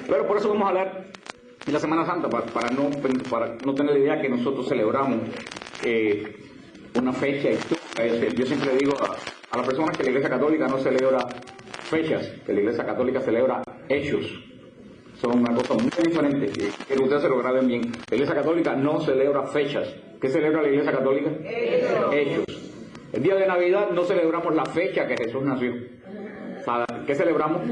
Pero por eso vamos a hablar de la Semana Santa, para no tener la idea que nosotros celebramos una fecha histórica. Yo siempre digo a las personas que la Iglesia Católica no celebra fechas, que la Iglesia Católica celebra hechos. Son una cosa muy diferente, que ustedes se lo graben bien. La Iglesia Católica no celebra fechas. ¿Qué celebra la Iglesia Católica? Hechos. El día de Navidad no celebramos la fecha que Jesús nació. ¿Qué celebramos?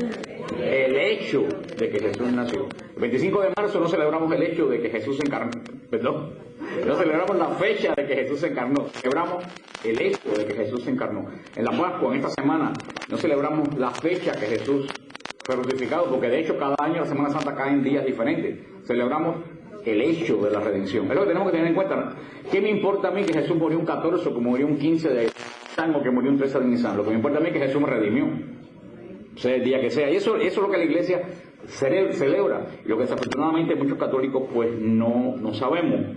El hecho de que Jesús nació. El 25 de marzo no celebramos el hecho de que Jesús se encarnó. Perdón. No celebramos la fecha de que Jesús se encarnó. Celebramos el hecho de que Jesús se encarnó. En la Pascua, en esta semana, no celebramos la fecha que Jesús fue crucificado, porque de hecho cada año la Semana Santa cae en días diferentes. Celebramos el hecho de la redención. Es lo que tenemos que tener en cuenta, ¿no? ¿Qué me importa a mí que Jesús murió un 14 o que murió un 15 de Nisan o que murió un 13 de Nisan? Lo que me importa a mí es que Jesús me redimió, sea el día que sea. Y eso es lo que la Iglesia celebra. Y lo que desafortunadamente muchos católicos pues no sabemos.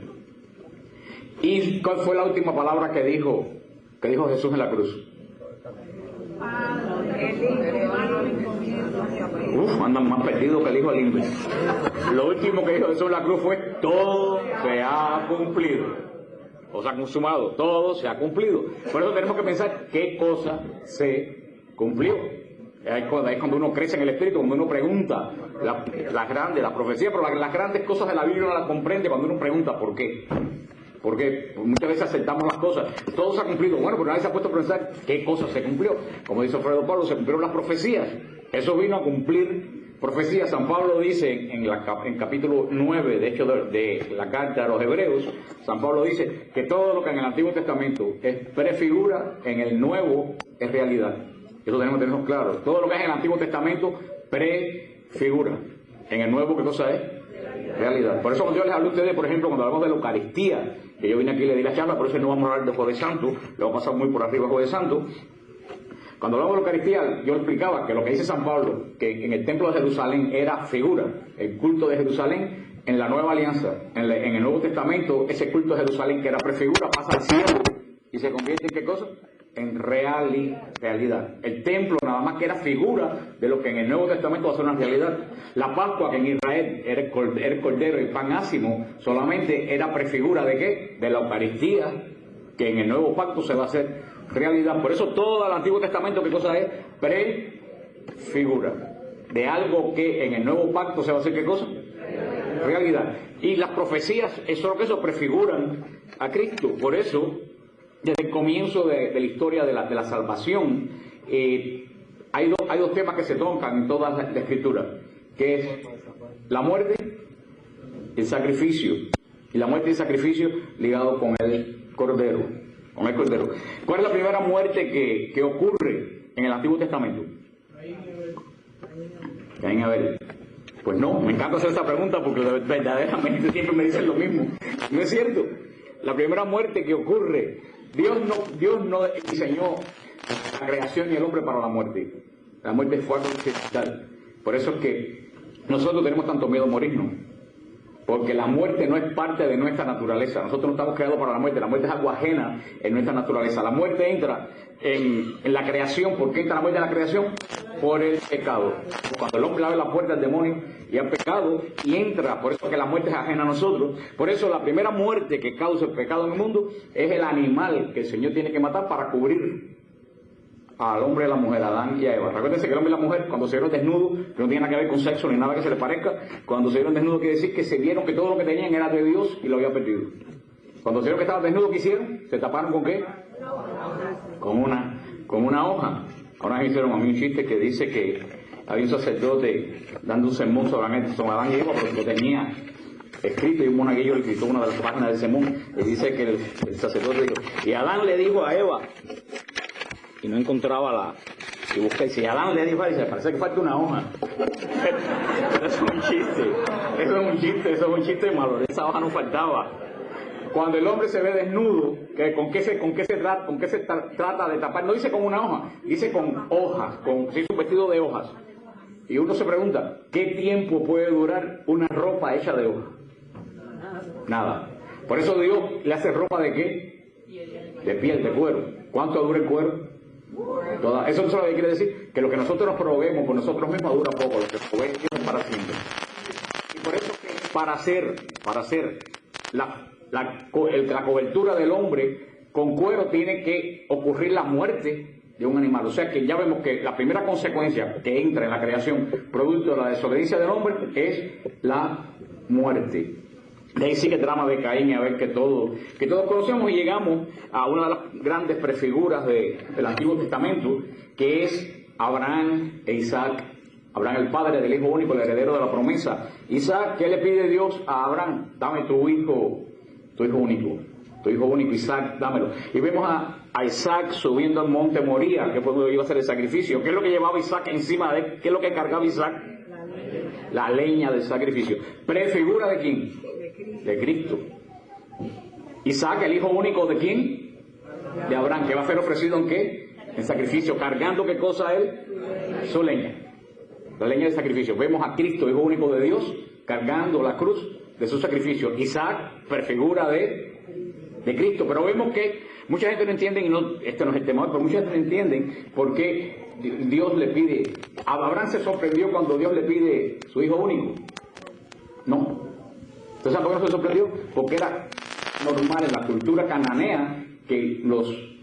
¿Y cuál fue la última palabra que dijo Jesús en la cruz? Andan más perdidos que el hijo del indio. Lo último que dijo Jesús en la cruz fue: todo se ha cumplido, o se ha consumado, todo se ha cumplido. Por eso tenemos que pensar qué cosa se cumplió. Es cuando uno crece en el Espíritu, cuando uno pregunta las profecías, pero las grandes cosas de la Biblia uno las comprende cuando uno pregunta por qué. Porque muchas veces aceptamos las cosas, todo se ha cumplido, bueno, pero nadie se ha puesto a pensar qué cosa se cumplió. Como dice Alfredo Pablo, se cumplieron las profecías, eso vino a cumplir profecías. San Pablo dice en capítulo 9, de hecho de la carta a los Hebreos, San Pablo dice que todo lo que en el Antiguo Testamento es prefigura, en el Nuevo es realidad. Eso tenemos que tenerlo claro. Todo lo que es en el Antiguo Testamento prefigura, en el Nuevo, ¿qué cosa es? Realidad. Por eso cuando yo les hablo a ustedes, por ejemplo, cuando hablamos de la Eucaristía, que yo vine aquí y le di la charla, por eso no vamos a hablar de Jueves Santo, le vamos a pasar muy por arriba Jueves Santo. Cuando hablamos de la Eucaristía, yo explicaba que lo que dice San Pablo, que en el templo de Jerusalén era figura, el culto de Jerusalén en la Nueva Alianza, en el Nuevo Testamento, ese culto de Jerusalén que era prefigura pasa al cielo y se convierte en ¿qué cosa? En realidad. El templo nada más que era figura de lo que en el Nuevo Testamento va a ser una realidad. La Pascua, que en Israel era el cordero y el pan ácimo, solamente era prefigura ¿de qué? De la Eucaristía, que en el Nuevo Pacto se va a hacer realidad. Por eso todo el Antiguo Testamento, ¿qué cosa es? Prefigura de algo que en el Nuevo Pacto se va a hacer ¿qué cosa? Realidad. Y las profecías, eso prefiguran a Cristo. Por eso, desde el comienzo de la historia de la salvación, hay dos temas que se tocan en toda la Escritura, que es la muerte y el sacrificio. Y la muerte y el sacrificio ligado con el Cordero. ¿Cuál es la primera muerte que ocurre en el Antiguo Testamento? Caín y Abel. Pues no, me encanta hacer esta pregunta porque verdaderamente siempre me dicen lo mismo. No es cierto. La primera muerte que ocurre, Dios no diseñó la creación y el hombre para la muerte. La muerte fue algo accidental. Por eso es que nosotros tenemos tanto miedo a morirnos. Porque la muerte no es parte de nuestra naturaleza. Nosotros no estamos creados para la muerte. La muerte es algo ajena en nuestra naturaleza. La muerte entra en la creación. ¿Por qué entra la muerte en la creación? Por el pecado. Cuando el hombre abre la puerta al demonio y al pecado, y entra. Por eso que la muerte es ajena a nosotros. Por eso la primera muerte que causa el pecado en el mundo es el animal que el Señor tiene que matar para cubrir al hombre y a la mujer, a Adán y a Eva. Recuérdense que el hombre y la mujer, cuando se vieron desnudos, que no tiene nada que ver con sexo ni nada que se les parezca, cuando se vieron desnudos quiere decir que se vieron que todo lo que tenían era de Dios y lo habían perdido. Cuando se vieron que estaban desnudos, ¿qué hicieron? ¿Se taparon con qué? Con una hoja. Ahora me hicieron a mí un chiste que dice que había un sacerdote dando un sermón sobre Adán y Eva, porque lo tenía escrito, y un monaguillo le escribió una de las páginas del sermón, y dice que el sacerdote dijo, y Adán le dijo a Eva, y no encontraba y busqué, si Adán le dijo, dice, parece que falta una hoja. Pero eso es un chiste malo, esa hoja no faltaba. Cuando el hombre se ve desnudo, ¿con qué se trata de tapar? No dice con una hoja, dice con hojas, se hizo un vestido de hojas. Y uno se pregunta, ¿qué tiempo puede durar una ropa hecha de hojas? Nada. Por eso Dios le hace ropa ¿de qué? De piel, de cuero. ¿Cuánto dura el cuero? Eso no es lo que quiere decir, que lo que nosotros nos proveemos por nosotros mismos dura poco, lo que provee Dios es para siempre. Y por eso que para hacer la cobertura del hombre con cuero tiene que ocurrir la muerte de un animal. O sea que ya vemos que la primera consecuencia que entra en la creación producto de la desobediencia del hombre es la muerte. De ahí sigue el drama de Caín y Abel que todos conocemos, y llegamos a una de las grandes prefiguras del Antiguo Testamento, que es Abraham e Isaac. Abraham, el padre del hijo único, el heredero de la promesa. Isaac, ¿qué le pide Dios a Abraham? Dame tu hijo único. Tu hijo único, Isaac, dámelo. Y vemos a Isaac subiendo al monte Moría, que fue donde iba a hacer el sacrificio. ¿Qué es lo que llevaba Isaac encima de él? ¿Qué es lo que cargaba Isaac? La leña del sacrificio. ¿Prefigura de quién? De Cristo. Isaac, el hijo único de quién? De Abraham, que va a ser ofrecido en qué? En sacrificio. ¿Cargando qué cosa él? Su leña. La leña del sacrificio. Vemos a Cristo, hijo único de Dios, cargando la cruz de su sacrificio. Isaac, prefigura de Cristo. Pero vemos que mucha gente no entiende, y este no es el tema, pero mucha gente no entiende por qué Dios le pide. Abraham se sorprendió cuando Dios le pide su hijo único. No. ¿Entonces saben por qué no se sorprendió? Porque era normal en la cultura cananea que los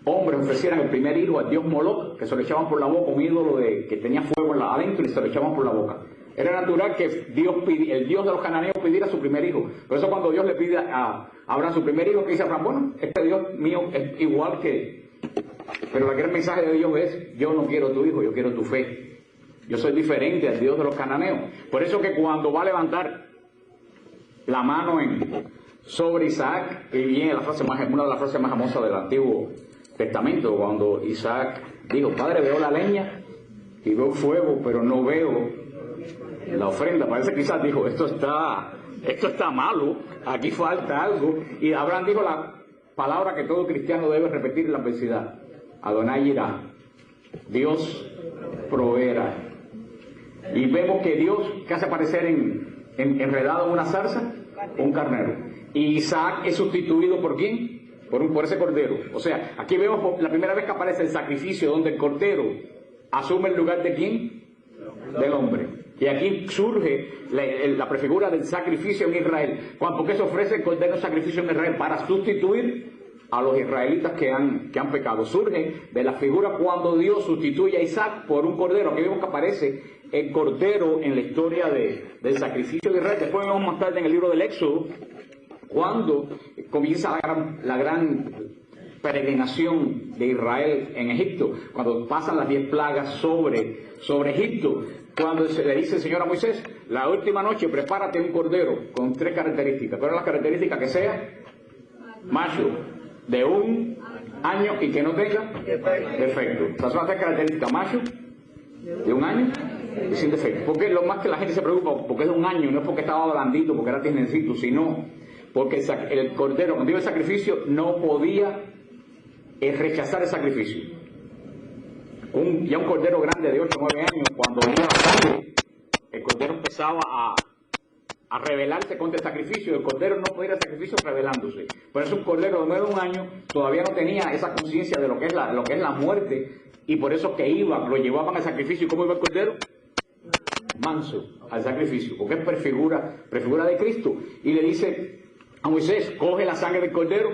hombres ofrecieran el primer hijo al dios Moloch, que se lo echaban por la boca, un ídolo que tenía fuego adentro, y se lo echaban por la boca. Era natural que el Dios de los cananeos pidiera su primer hijo. Por eso cuando Dios le pide a Abraham su primer hijo, que dice Abraham, bueno, este Dios mío es igual que... Pero el gran mensaje de Dios es, yo no quiero tu hijo, yo quiero tu fe. Yo soy diferente al Dios de los cananeos. Por eso que cuando va a levantar la mano sobre Isaac, y viene una de las frases más famosas del Antiguo Testamento, cuando Isaac dijo, Padre, veo la leña y veo fuego, pero no veo la ofrenda. Parece que quizás dijo, esto está malo, aquí falta algo. Y Abraham dijo la palabra que todo cristiano debe repetir en la adversidad: Adonai irá, Dios proveerá. Y vemos que Dios, que hace aparecer enredado en una zarza, un carnero. Y Isaac es sustituido ¿por quién? Por ese cordero. O sea, aquí vemos la primera vez que aparece el sacrificio, donde el cordero asume el lugar de ¿quién? Del hombre. Y aquí surge la prefigura del sacrificio en Israel. ¿Por qué se ofrece el cordero en sacrificio en Israel? Para sustituir a los israelitas que han pecado. Surge de la figura cuando Dios sustituye a Isaac por un cordero. Aquí vemos que aparece el cordero en la historia del sacrificio de Israel. Después vemos más tarde en el libro del Éxodo, cuando comienza la gran peregrinación de Israel en Egipto, cuando pasan las 10 plagas sobre Egipto, cuando se le dice el Señor a Moisés, la última noche prepárate un cordero con 3 características. ¿Cuáles son las características? Que sea macho, de 1 año y que no tenga defecto. Esas son las 3 características: macho, de 1 año y sin defecto. Porque lo más que la gente se preocupa, porque es de 1 año, no es porque estaba blandito, porque era tiernecito, sino porque el cordero, cuando iba el sacrificio, no podía rechazar el sacrificio. Ya un cordero grande de 8 o 9 años, cuando venía la sangre, el cordero empezaba a rebelarse contra el sacrificio. El cordero no podía ir al sacrificio rebelándose. Por eso un cordero de 9 años todavía no tenía esa conciencia de lo que es la muerte, y por eso que lo llevaban al sacrificio. ¿Y cómo iba el cordero? Manso al sacrificio, porque es prefigura de Cristo. Y le dice a Moisés, coge la sangre del cordero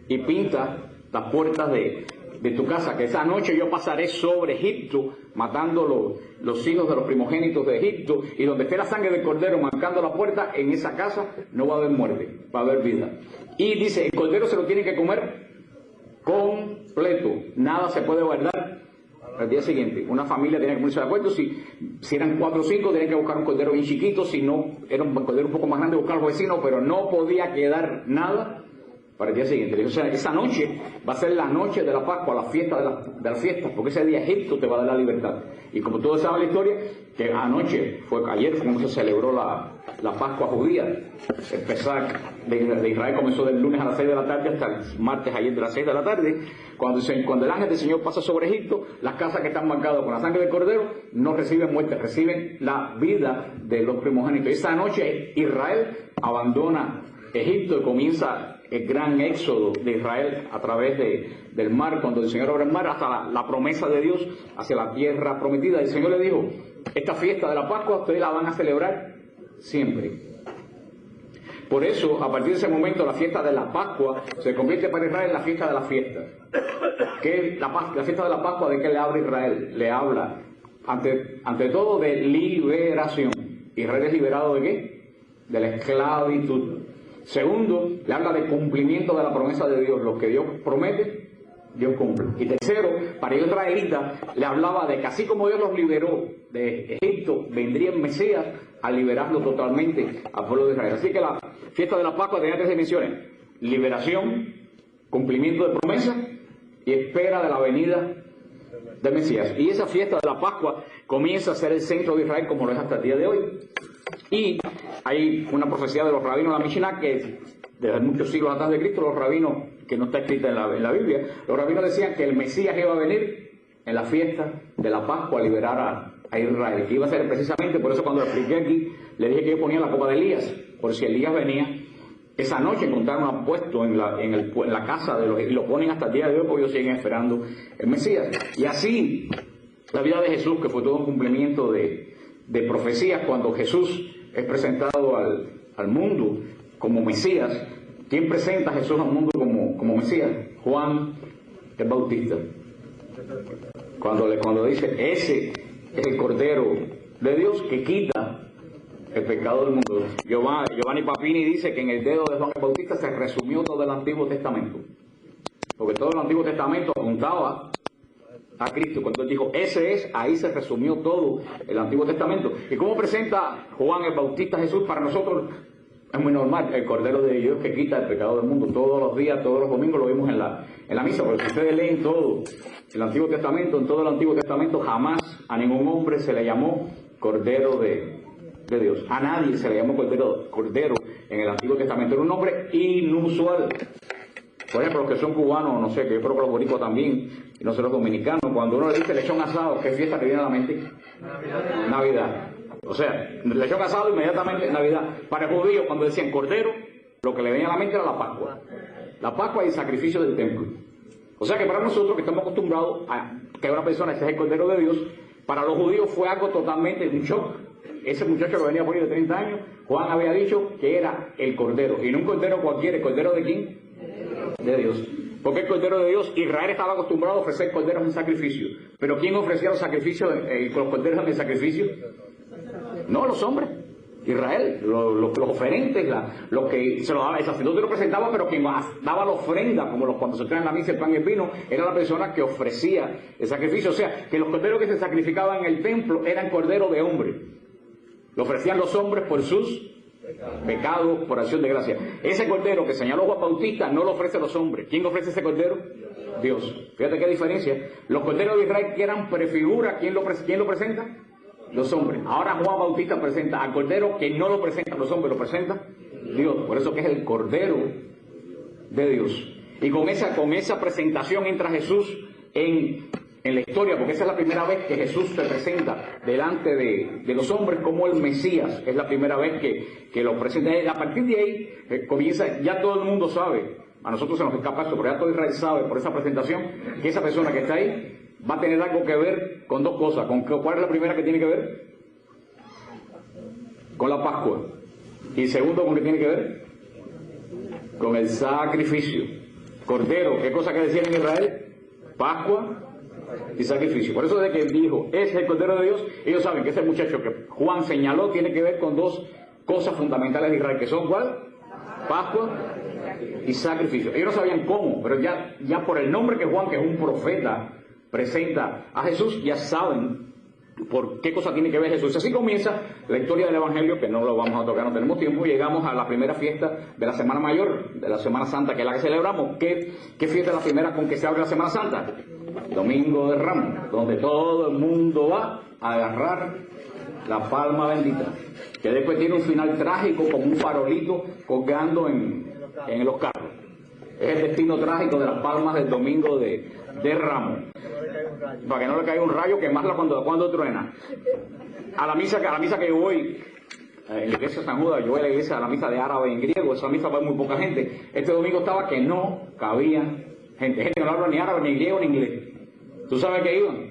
y pinta las puertas de tu casa, que esa noche yo pasaré sobre Egipto, matando los hijos de los primogénitos de Egipto, y donde esté la sangre del cordero marcando la puerta, en esa casa no va a haber muerte, va a haber vida. Y dice, el cordero se lo tiene que comer completo, nada se puede guardar al día siguiente. Una familia tiene que ponerse de acuerdo, si eran 4 o 5, tenían que buscar un cordero bien chiquito, si no, era un cordero un poco más grande, buscar a los vecinos, pero no podía quedar nada para el día siguiente. O sea, esa noche va a ser la noche de la Pascua, la fiesta de las fiestas, porque ese día Egipto te va a dar la libertad. Y como todos saben la historia, que ayer cuando se celebró la Pascua judía. El Pesach de Israel comenzó del lunes a las 6 de la tarde hasta el martes ayer de las 6 de la tarde. Cuando el ángel del Señor pasa sobre Egipto, las casas que están marcadas con la sangre del cordero no reciben muerte, reciben la vida de los primogénitos. Esa noche Israel abandona Egipto y comienza el gran éxodo de Israel a través del mar, cuando el Señor abre el mar, hasta la promesa de Dios hacia la tierra prometida. El Señor le dijo, esta fiesta de la Pascua ustedes la van a celebrar siempre. Por eso, a partir de ese momento, la fiesta de la Pascua se convierte para Israel en la fiesta de las fiestas. ¿Qué es la fiesta de la Pascua? ¿De qué le habla Israel? Le habla, ante todo, de liberación. ¿Israel es liberado de qué? De la esclavitud. Segundo, le habla de cumplimiento de la promesa de Dios. Lo que Dios promete, Dios cumple. Y tercero, para el israelita, le hablaba de que así como Dios los liberó de Egipto, vendría el Mesías a liberarlo totalmente al pueblo de Israel. Así que la fiesta de la Pascua tenía tres dimensiones: liberación, cumplimiento de promesa y espera de la venida del Mesías. Y esa fiesta de la Pascua comienza a ser el centro de Israel como lo es hasta el día de hoy. Y hay una profecía de los rabinos de la Mishnah que desde muchos siglos atrás de Cristo, los rabinos, que no está escrita en la Biblia, los rabinos decían que el Mesías iba a venir en la fiesta de la Pascua a liberar a Israel, que iba a ser precisamente, por eso cuando lo expliqué aquí, le dije que yo ponía la copa de Elías, por si Elías venía esa noche, encontraron puesto en la casa de los, y lo ponen hasta el día de hoy, porque ellos siguen esperando el Mesías. Y así, la vida de Jesús, que fue todo un cumplimiento de profecías, cuando Jesús es presentado al mundo como Mesías. ¿Quién presenta a Jesús al mundo como Mesías? Juan el Bautista. Cuando dice, ese es el Cordero de Dios que quita el pecado del mundo. Giovanni Papini dice que en el dedo de Juan el Bautista se resumió todo el Antiguo Testamento, porque todo el Antiguo Testamento apuntaba a Cristo. Cuando él dijo, ese es, ahí se resumió todo el Antiguo Testamento. ¿Y cómo presenta Juan el Bautista a Jesús? Para nosotros es muy normal, el Cordero de Dios que quita el pecado del mundo. Todos los días, todos los domingos lo vimos en la misa, porque si ustedes leen todo el Antiguo Testamento, en todo el Antiguo Testamento jamás a ningún hombre se le llamó Cordero de Dios. A nadie se le llamó Cordero en el Antiguo Testamento. Era un nombre inusual. Por ejemplo, los que son cubanos, no sé, que yo creo que los boricuas también, y nosotros dominicanos, cuando uno le dice lechón asado, ¿qué fiesta le viene a la mente? Navidad. O sea, lechón asado inmediatamente Navidad. Para el judío, cuando decían cordero, lo que le venía a la mente era la Pascua. La Pascua y el sacrificio del templo. O sea que para nosotros, que estamos acostumbrados a que una persona ese es el Cordero de Dios, para los judíos fue algo totalmente un shock. Ese muchacho que venía por ahí de 30 años, Juan había dicho que era el Cordero. Y no un Cordero cualquiera, ¿el Cordero de quién? De Dios. Porque el Cordero de Dios, Israel estaba acostumbrado a ofrecer corderos en sacrificio. Pero ¿quién ofrecía los sacrificios, los corderos en el sacrificio? No, los hombres. Israel, los oferentes, los que se lo daba, el sacerdote lo presentaba, pero quien daba la ofrenda, como cuando se traen la misa el pan y el vino, era la persona que ofrecía el sacrificio. O sea, que los corderos que se sacrificaban en el templo eran corderos de hombre. Lo ofrecían los hombres por sus pecados, por acción de gracia. Ese cordero que señaló Juan Bautista no lo ofrece los hombres. ¿Quién ofrece ese cordero? Dios. Fíjate qué diferencia. Los corderos de Israel que eran prefigura, ¿quién lo presenta? Los hombres. Ahora Juan Bautista presenta al cordero que no lo presenta los hombres, lo presenta Dios. Por eso que es el Cordero de Dios. Y con esa presentación entra Jesús en la historia, porque esa es la primera vez que Jesús se presenta delante de los hombres como el Mesías. Es la primera vez que lo presenta. A partir de ahí comienza, ya todo el mundo sabe, a nosotros se nos escapa eso, pero ya todo Israel sabe por esa presentación que esa persona que está ahí va a tener algo que ver con dos cosas. ¿Cuál es la primera que tiene que ver? Con la Pascua. Y segundo, ¿con qué tiene que ver? Con el sacrificio. Cordero, ¿qué cosa que decían en Israel? Pascua y sacrificio. Por eso de que él dijo, ese es el Cordero de Dios, ellos saben que ese muchacho que Juan señaló tiene que ver con dos cosas fundamentales de Israel, que son ¿cuál? Pascua y sacrificio. Ellos no sabían cómo, pero ya por el nombre que Juan, que es un profeta, presenta a Jesús, ya saben por qué cosa tiene que ver Jesús. Así comienza la historia del Evangelio, que no lo vamos a tocar, no tenemos tiempo. Llegamos a la primera fiesta de la Semana Mayor, de la Semana Santa, que es la que celebramos. ¿Qué fiesta es la primera con que se abre la Semana Santa? Domingo de Ramos, donde todo el mundo va a agarrar la palma bendita, que después tiene un final trágico como un farolito colgando en los carros. Es el destino trágico de las palmas del Domingo de Ramos. Para que no le caiga un rayo, quemarla cuando truena. A la misa que yo voy, en la iglesia de San Judas, yo voy a la iglesia, a la misa de árabe en griego, esa misa va muy poca gente. Este domingo estaba que no cabía gente que no habla ni árabe, ni griego, ni inglés. ¿Tú sabes qué iban?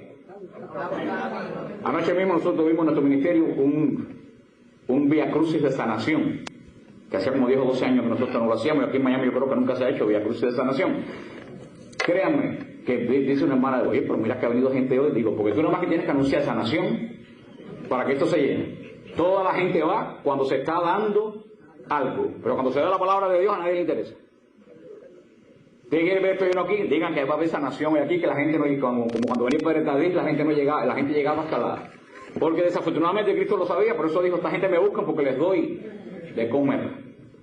Anoche mismo nosotros tuvimos en nuestro ministerio un vía crucis de sanación, que hacía como 10 o 12 años que nosotros no lo hacíamos, y aquí en Miami yo creo que nunca se ha hecho vía crucis de sanación. Créanme, que dice una hermana de oye, pero mira que ha venido gente hoy, digo, porque tú nada más que tienes que anunciar sanación para que esto se llene. Toda la gente va cuando se está dando algo, pero cuando se da la palabra de Dios a nadie le interesa. Tiene que ver esto aquí, digan que va a haber sanación hoy aquí, que la gente no, como cuando venía Pedro Tadís, la gente no llegaba, la gente llegaba hasta la... Porque desafortunadamente Cristo lo sabía, por eso dijo, esta gente me busca porque les doy de comer.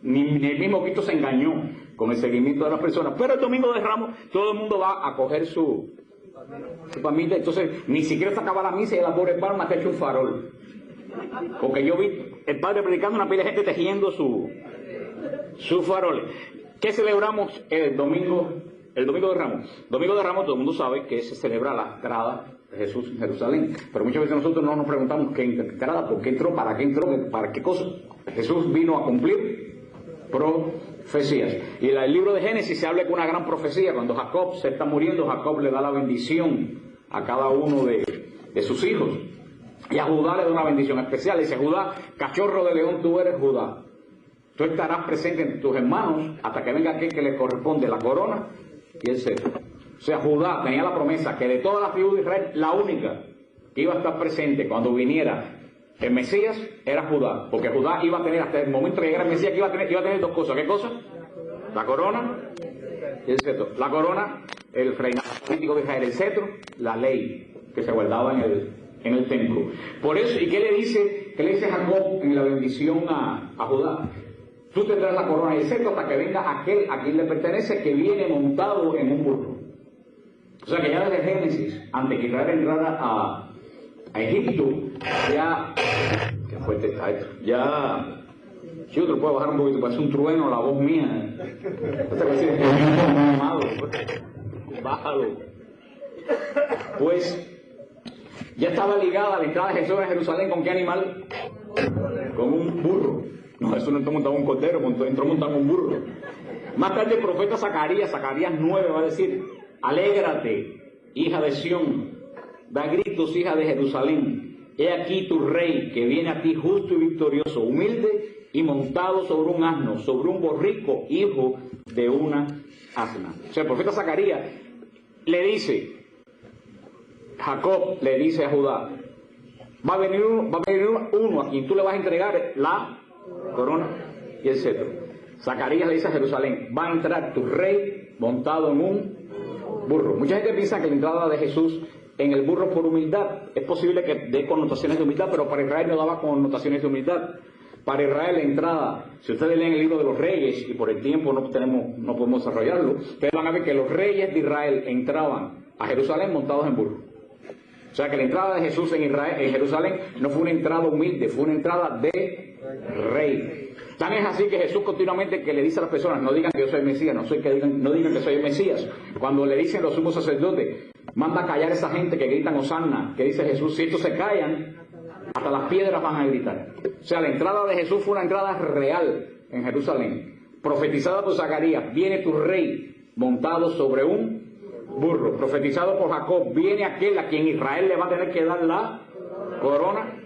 Ni el mismo Cristo se engañó con el seguimiento de las personas. Pero el domingo de Ramos todo el mundo va a coger su familia, entonces ni siquiera se acaba la misa y la pobre palma está hecho un farol. Porque yo vi el padre predicando, una pila de gente tejiendo su farol. ¿Qué celebramos el domingo de Ramos? Domingo de Ramos todo el mundo sabe que se celebra la entrada de Jesús en Jerusalén. Pero muchas veces nosotros no nos preguntamos qué entrada, por qué entró, para qué cosa. Jesús vino a cumplir profecías. Y en el libro de Génesis se habla con una gran profecía. Cuando Jacob se está muriendo, Jacob le da la bendición a cada uno de sus hijos. Y a Judá le da una bendición especial. Dice, Judá, cachorro de león, tú eres Judá. Tú estarás presente entre tus hermanos hasta que venga aquel que le corresponde la corona y el cetro. O sea, Judá tenía la promesa que de todas las tribus de Israel, la única que iba a estar presente cuando viniera el Mesías era Judá. Porque Judá iba a tener, hasta el momento que llegara el Mesías, que iba a tener dos cosas. ¿Qué cosa? La corona y el cetro. La corona, el reinado político de Israel, el cetro, la ley que se guardaba en el templo. Por eso, ¿y qué le dice Jacob en la bendición a Judá? Tú tendrás la corona y el cetro hasta que venga aquel a quien le pertenece, que viene montado en un burro. O sea que ya desde Génesis, antes que Israel entrara a Egipto, ya... Qué fuerte está esto. Ya... Si yo te lo puedo bajar un poquito, parece un trueno la voz mía. Esta cuestión es bájalo. Pues ya estaba ligada a la entrada de Jesús a Jerusalén. ¿Con qué animal? Con un burro. No, Jesús no entró montado en un cordero, entró montado en un burro. Más tarde el profeta Zacarías 9, va a decir, alégrate, hija de Sión, da gritos, hija de Jerusalén. He aquí tu rey, que viene a ti justo y victorioso, humilde y montado sobre un asno, sobre un borrico, hijo de una asna. O sea, el profeta Zacarías le dice, Jacob le dice a Judá, va a venir uno a quien tú le vas a entregar la corona y el cetro. Zacarías le dice a Jerusalén, va a entrar tu rey montado en un burro. Mucha gente piensa que la entrada de Jesús en el burro por humildad, es posible que dé connotaciones de humildad, pero para Israel no daba connotaciones de humildad. Para Israel la entrada, si ustedes leen el libro de los reyes, y por el tiempo no podemos desarrollarlo, ustedes van a ver que los reyes de Israel entraban a Jerusalén montados en burro. O sea que la entrada de Jesús en Jerusalén no fue una entrada humilde, fue una entrada de rey. Tan es así que Jesús continuamente que le dice a las personas, no digan que yo soy el Mesías, no digan que soy el Mesías. Cuando le dicen los sumos sacerdotes, manda a callar a esa gente que gritan Hosanna, que dice Jesús, si estos se callan, hasta las piedras van a gritar. O sea, la entrada de Jesús fue una entrada real en Jerusalén, profetizada por Zacarías, viene tu rey montado sobre un burro, profetizado por Jacob, viene aquel a quien Israel le va a tener que dar la corona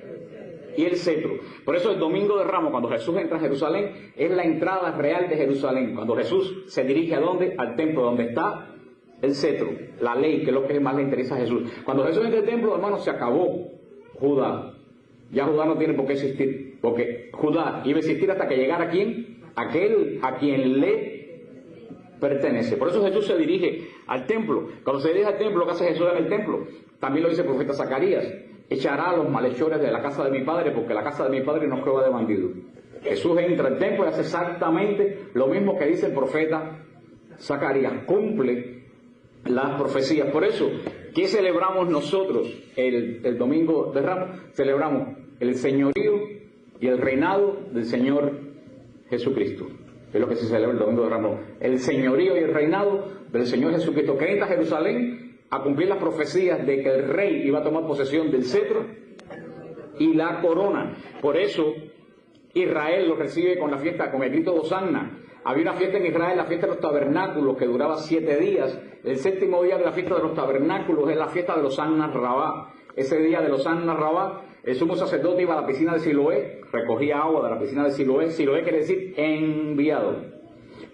y el cetro. Por eso el domingo de Ramos, cuando Jesús entra a Jerusalén, es la entrada real de Jerusalén. Cuando Jesús se dirige ¿a dónde? Al templo, donde está el cetro, la ley, que es lo que más le interesa a Jesús. Cuando Jesús entra al templo, hermanos, se acabó Judá. Ya Judá no tiene por qué existir, porque Judá iba a existir hasta que llegara ¿quién? Aquel a quien le pertenece. Por eso Jesús se dirige al templo. Cuando se dirige al templo, ¿qué hace Jesús en el templo? También lo dice el profeta Zacarías, echará a los malhechores de la casa de mi padre, porque la casa de mi padre no es cueva de bandidos. Jesús entra al templo y hace exactamente lo mismo que dice el profeta Zacarías, cumple las profecías. Por eso, ¿qué celebramos nosotros el domingo de Ramos? Celebramos el señorío y el reinado del Señor Jesucristo. Es lo que se celebra el domingo de Ramos. El señorío y el reinado del Señor Jesucristo, que entra a Jerusalén a cumplir las profecías de que el rey iba a tomar posesión del cetro y la corona. Por eso, Israel lo recibe con la fiesta, con el grito de Hosanna. Había una fiesta en Israel, la fiesta de los tabernáculos, que duraba 7 días. El 7º día de la fiesta de los tabernáculos es la fiesta de los Hosanna Rabá. Ese día de los Hosanna Rabá, el sumo sacerdote iba a la piscina de Siloé, recogía agua de la piscina de Siloé. Siloé quiere decir enviado.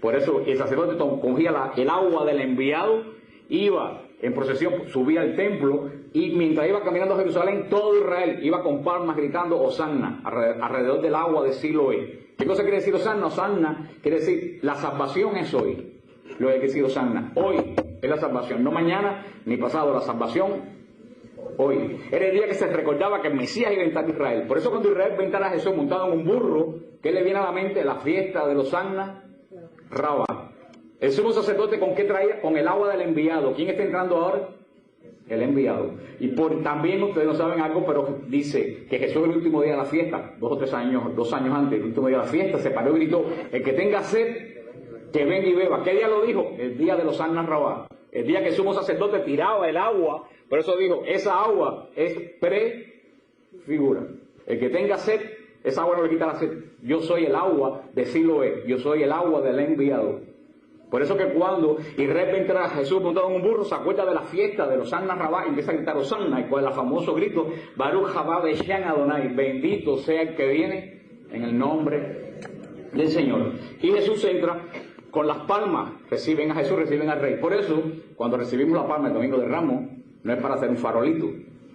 Por eso el sacerdote cogía el agua del enviado, iba en procesión, subía al templo, y mientras iba caminando a Jerusalén, todo Israel iba con palmas gritando Hosanna alrededor del agua de Siloé. ¿Qué cosa quiere decir Hosanna? Hosanna quiere decir la salvación es hoy. Lo que quiere decir Hosanna. Hoy es la salvación, no mañana ni pasado, la salvación hoy. Era el día que se recordaba que el Mesías iba a entrar a Israel. Por eso cuando Israel ve entrar a Jesús montado en un burro, ¿qué le viene a la mente? La fiesta de los Hosanna Rabá. El sumo sacerdote, ¿con qué traía? Con el agua del enviado. ¿Quién está entrando ahora? El enviado. Y también ustedes no saben algo, pero dice que Jesús el último día de la fiesta, 2 años antes, el último día de la fiesta, se paró y gritó: el que tenga sed, que venga y beba. ¿Qué día lo dijo? El día de los Hosanna Rabá. El día que el sumo sacerdote tiraba el agua. Por eso dijo, esa agua es prefigura. El que tenga sed, esa agua no le quita la sed. Yo soy el agua de Siloé. Yo soy el agua del enviado. Por eso que cuando Israel ve entrar a Jesús montado en un burro, se acuerda de la fiesta de los Hosanna Rabá y empieza a gritar Hosanna, y con el famoso grito, Baruch Haba Beshan Adonai, bendito sea el que viene en el nombre del Señor. Y Jesús entra con las palmas, reciben a Jesús, reciben al Rey. Por eso, cuando recibimos la palma el Domingo de Ramos, no es para hacer un farolito.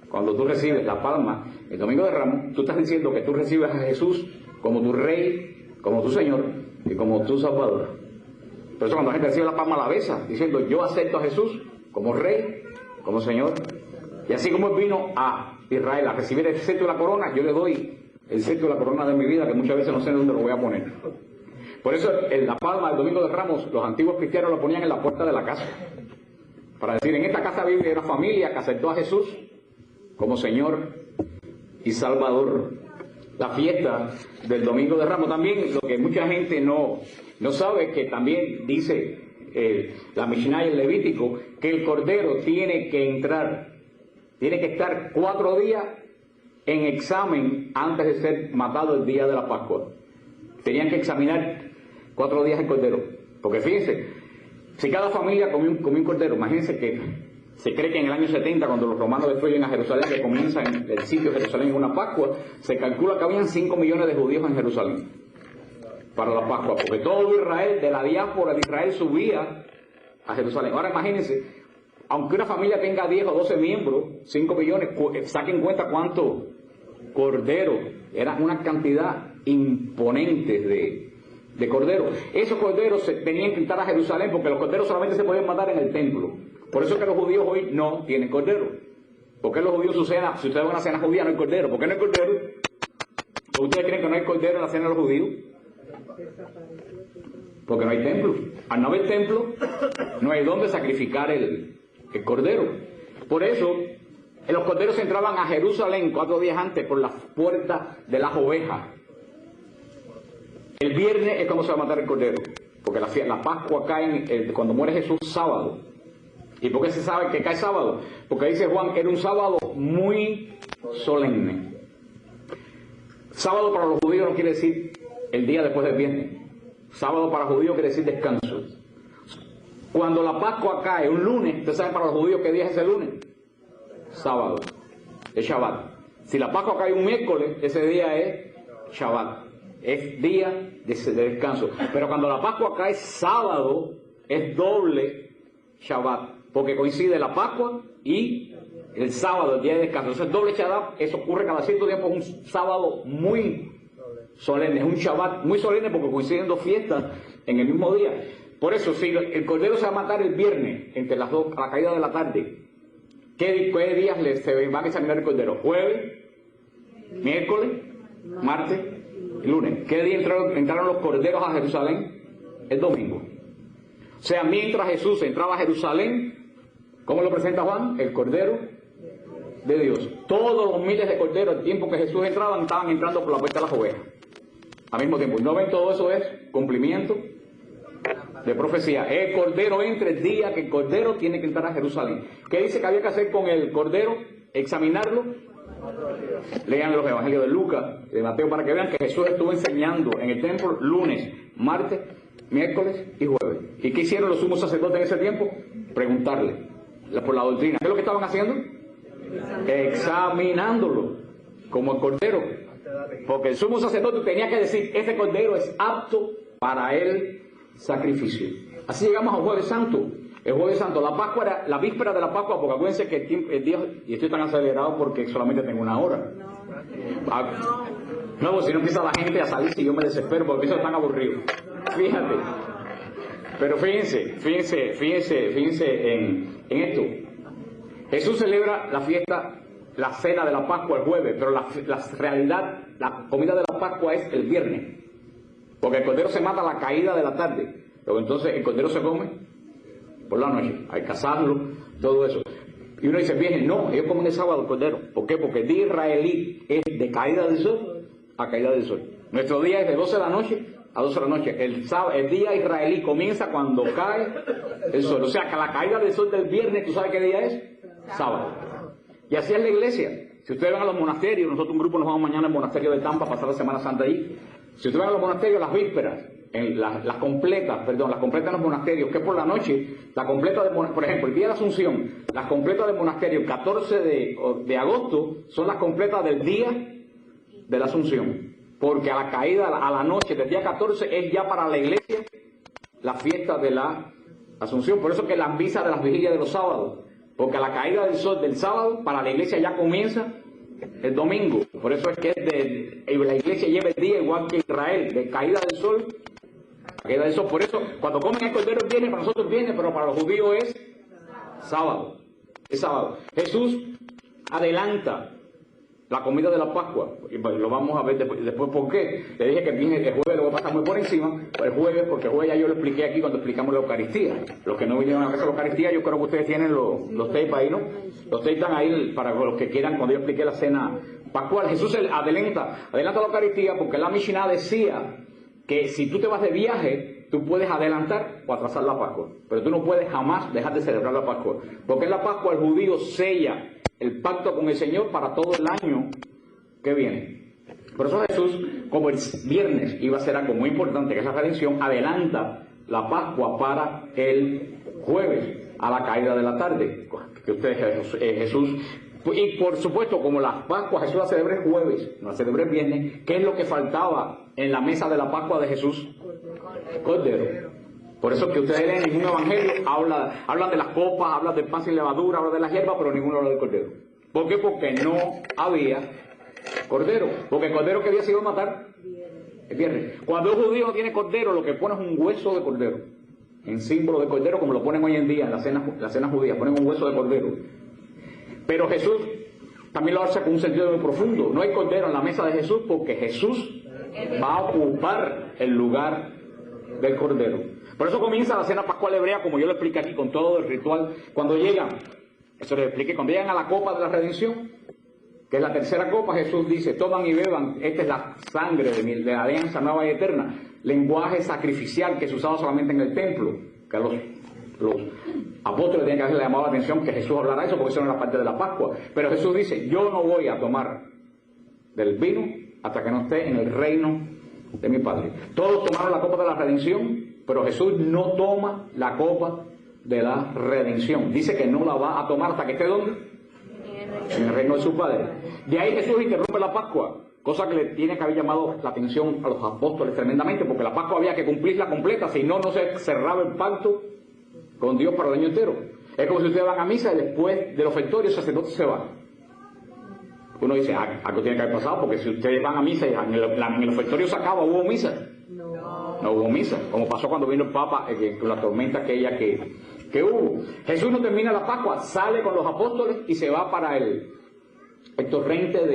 Cuando tú recibes la palma el Domingo de Ramos, tú estás diciendo que tú recibes a Jesús como tu Rey, como tu Señor y como tu Salvador. Por eso cuando la gente recibe la palma la besa, diciendo yo acepto a Jesús como Rey, como Señor. Y así como Él vino a Israel a recibir el cetro de la corona, yo le doy el cetro de la corona de mi vida, que muchas veces no sé dónde lo voy a poner. Por eso en la palma del Domingo de Ramos, los antiguos cristianos lo ponían en la puerta de la casa. Para decir, en esta casa vive una familia que aceptó a Jesús como Señor y Salvador. La fiesta del Domingo de Ramos también, lo que mucha gente no sabe, que también dice la Mishnah y el Levítico, que el cordero tiene que estar 4 días en examen antes de ser matado el día de la Pascua. Tenían que examinar 4 días el cordero, porque fíjense, si cada familia comía un cordero, imagínense que se cree que en el año 70, cuando los romanos destruyen a Jerusalén, que comienza en el sitio de Jerusalén en una Pascua, se calcula que habían 5 millones de judíos en Jerusalén para la Pascua, porque todo Israel, de la diáspora de Israel, subía a Jerusalén. Ahora imagínense, aunque una familia tenga 10 o 12 miembros, 5 millones, saquen cuenta cuánto cordero, era una cantidad imponente de corderos. Esos corderos tenían que entrar a Jerusalén, porque los corderos solamente se podían matar en el templo. Por eso es que los judíos hoy no tienen cordero. ¿Por qué los judíos si ustedes van a una cena judía no hay cordero? ¿Por qué no hay cordero? ¿Por ustedes creen que no hay cordero en la cena de los judíos? Porque no hay templo. Al no haber templo, no hay dónde sacrificar el cordero. Por eso, los corderos entraban a Jerusalén 4 días antes por la puerta de las ovejas. El viernes es cuando se va a matar el cordero, porque la Pascua cae cuando muere Jesús, sábado. ¿Y por qué se sabe que cae sábado? Porque dice Juan que era un sábado muy solemne. Sábado para los judíos no quiere decir el día después del viernes. Sábado para los judíos quiere decir descanso. Cuando la Pascua cae un lunes, ¿ustedes saben para los judíos qué día es ese lunes? Sábado, es Shabbat. Si la Pascua cae un miércoles, ese día es Shabbat, es día de descanso. Pero cuando la Pascua cae sábado, es doble Shabbat, porque coincide la Pascua y el sábado, el día de descanso. Entonces doble Shabbat, eso ocurre cada cierto tiempo, es un sábado muy solemne, es un Shabbat muy solemne porque coinciden 2 fiestas en el mismo día. Por eso, si el cordero se va a matar el viernes, entre las 2, a la caída de la tarde, ¿qué días se van a examinar el cordero? ¿Jueves? ¿Miércoles? ¿Martes? ¿Lunes? ¿Qué día entraron los corderos a Jerusalén? El domingo. O sea, mientras Jesús entraba a Jerusalén, ¿cómo lo presenta Juan? El Cordero de Dios. Todos los miles de corderos, el tiempo que Jesús entraba, estaban entrando por la puerta de las ovejas. Al mismo tiempo. ¿No ven todo eso? Es cumplimiento de profecía. El cordero entra el día que el cordero tiene que entrar a Jerusalén. ¿Qué dice que había que hacer con el cordero? Examinarlo Lean los evangelios de Lucas, de Mateo, para que vean que Jesús estuvo enseñando en el templo lunes, martes, miércoles y jueves. ¿Y qué hicieron los sumos sacerdotes en ese tiempo? Preguntarle por la doctrina. ¿Qué es lo que estaban haciendo? Examinándolo, como el cordero. Porque el sumo sacerdote tenía que decir, este cordero es apto para el sacrificio. Así llegamos al Jueves Santo. El Jueves Santo, la Pascua era la víspera de la Pascua, porque acuérdense que el día, y estoy tan acelerado porque solamente tengo una hora. No, pues si no empieza la gente a salir, si yo me desespero, porque eso es tan aburrido. Fíjate. Pero fíjense en esto. Jesús celebra la fiesta, la cena de la Pascua el jueves, pero la realidad, la comida de la Pascua es el viernes. Porque el cordero se mata a la caída de la tarde. Pero entonces el cordero se come por la noche, hay que asarlo, todo eso. Y uno dice, viejo, no, ellos comen el sábado el cordero. ¿Por qué? Porque el día israelí es de caída del sol a caída del sol. Nuestro día es de 12 de la noche a 12 de la noche. El día israelí comienza cuando cae el sol. O sea, que la caída del sol del viernes, ¿tú sabes qué día es? Sábado. Y así es la iglesia. Si ustedes van a los monasterios, nosotros un grupo nos vamos mañana al monasterio de Tampa a pasar la Semana Santa allí. Si ustedes van a los monasterios, las vísperas, las completas en los monasterios, que es por la noche, la completa de, por ejemplo, el día de la Asunción, las completas del monasterio, el 14 de agosto, son las completas del día de la Asunción. Porque a la caída, a la noche del día 14, es ya para la iglesia la fiesta de la Asunción. Por eso que la misa de las vigilias de los sábados, porque a la caída del sol del sábado, para la iglesia ya comienza el domingo. Por eso es que la iglesia lleva el día igual que Israel, de caída del sol. Caída del sol. Por eso, cuando comen el cordero viene, para nosotros viene, pero para los judíos es sábado. Es sábado. Jesús adelanta la comida de la Pascua. Y lo vamos a ver después por qué. Le dije que el jueves lo voy a pasar muy por encima. El jueves, porque el jueves ya yo lo expliqué aquí cuando explicamos la Eucaristía. Los que no vinieron a la Eucaristía, yo creo que ustedes tienen los tapes ahí, ¿no? Los tapes están ahí para los que quieran, cuando yo expliqué la cena pascual. Jesús adelanta la Eucaristía porque la Mishnah decía que si tú te vas de viaje, tú puedes adelantar o atrasar la Pascua. Pero tú no puedes jamás dejar de celebrar la Pascua. Porque en la Pascua el judío sella el pacto con el Señor para todo el año que viene. Por eso Jesús, como el viernes iba a ser algo muy importante, que es la redención, adelanta la Pascua para el jueves, a la caída de la tarde, que Jesús, y por supuesto, como la Pascua Jesús la celebra el jueves, no la celebra el viernes, ¿qué es lo que faltaba en la mesa de la Pascua de Jesús? Cordero. Por eso que ustedes leen ningún evangelio, habla de las copas, habla del pan sin levadura, habla de la hierba, pero ninguno habla del cordero. ¿Por qué? Porque no había cordero. Porque el cordero que había sido matar el viernes. Cuando un judío no tiene cordero, lo que pone es un hueso de cordero. En símbolo de cordero, como lo ponen hoy en día en la cena judía, ponen un hueso de cordero. Pero Jesús también lo hace con un sentido muy profundo. No hay cordero en la mesa de Jesús porque Jesús va a ocupar el lugar del cordero. Por eso comienza la cena pascual hebrea, como yo lo expliqué aquí, con todo el ritual. Cuando llegan, eso les expliqué, cuando llegan a la copa de la redención, que es la tercera copa, Jesús dice, toman y beban, esta es la sangre de la alianza nueva y eterna. Lenguaje sacrificial que se usaba solamente en el templo, que los apóstoles tenían que haberle llamado la atención que Jesús hablara eso, porque eso no era parte de la Pascua. Pero Jesús dice, yo no voy a tomar del vino hasta que no esté en el reino de mi Padre. Todos tomaron la copa de la redención, pero Jesús no toma la copa de la redención. Dice que no la va a tomar hasta que esté ¿dónde? En el reino de su Padre. De ahí Jesús interrumpe la Pascua, cosa que le tiene que haber llamado la atención a los apóstoles tremendamente, porque la Pascua había que cumplirla completa, si no, no se cerraba el pacto con Dios para el año entero. Es como si ustedes van a misa y después del ofertorio el sacerdote se va. Uno dice, algo tiene que haber pasado, porque si ustedes van a misa y en el ofertorio se acaba, ¿hubo misa? No hubo misa, como pasó cuando vino el Papa, con la tormenta aquella que hubo. Jesús no termina la Pascua, sale con los apóstoles y se va para el torrente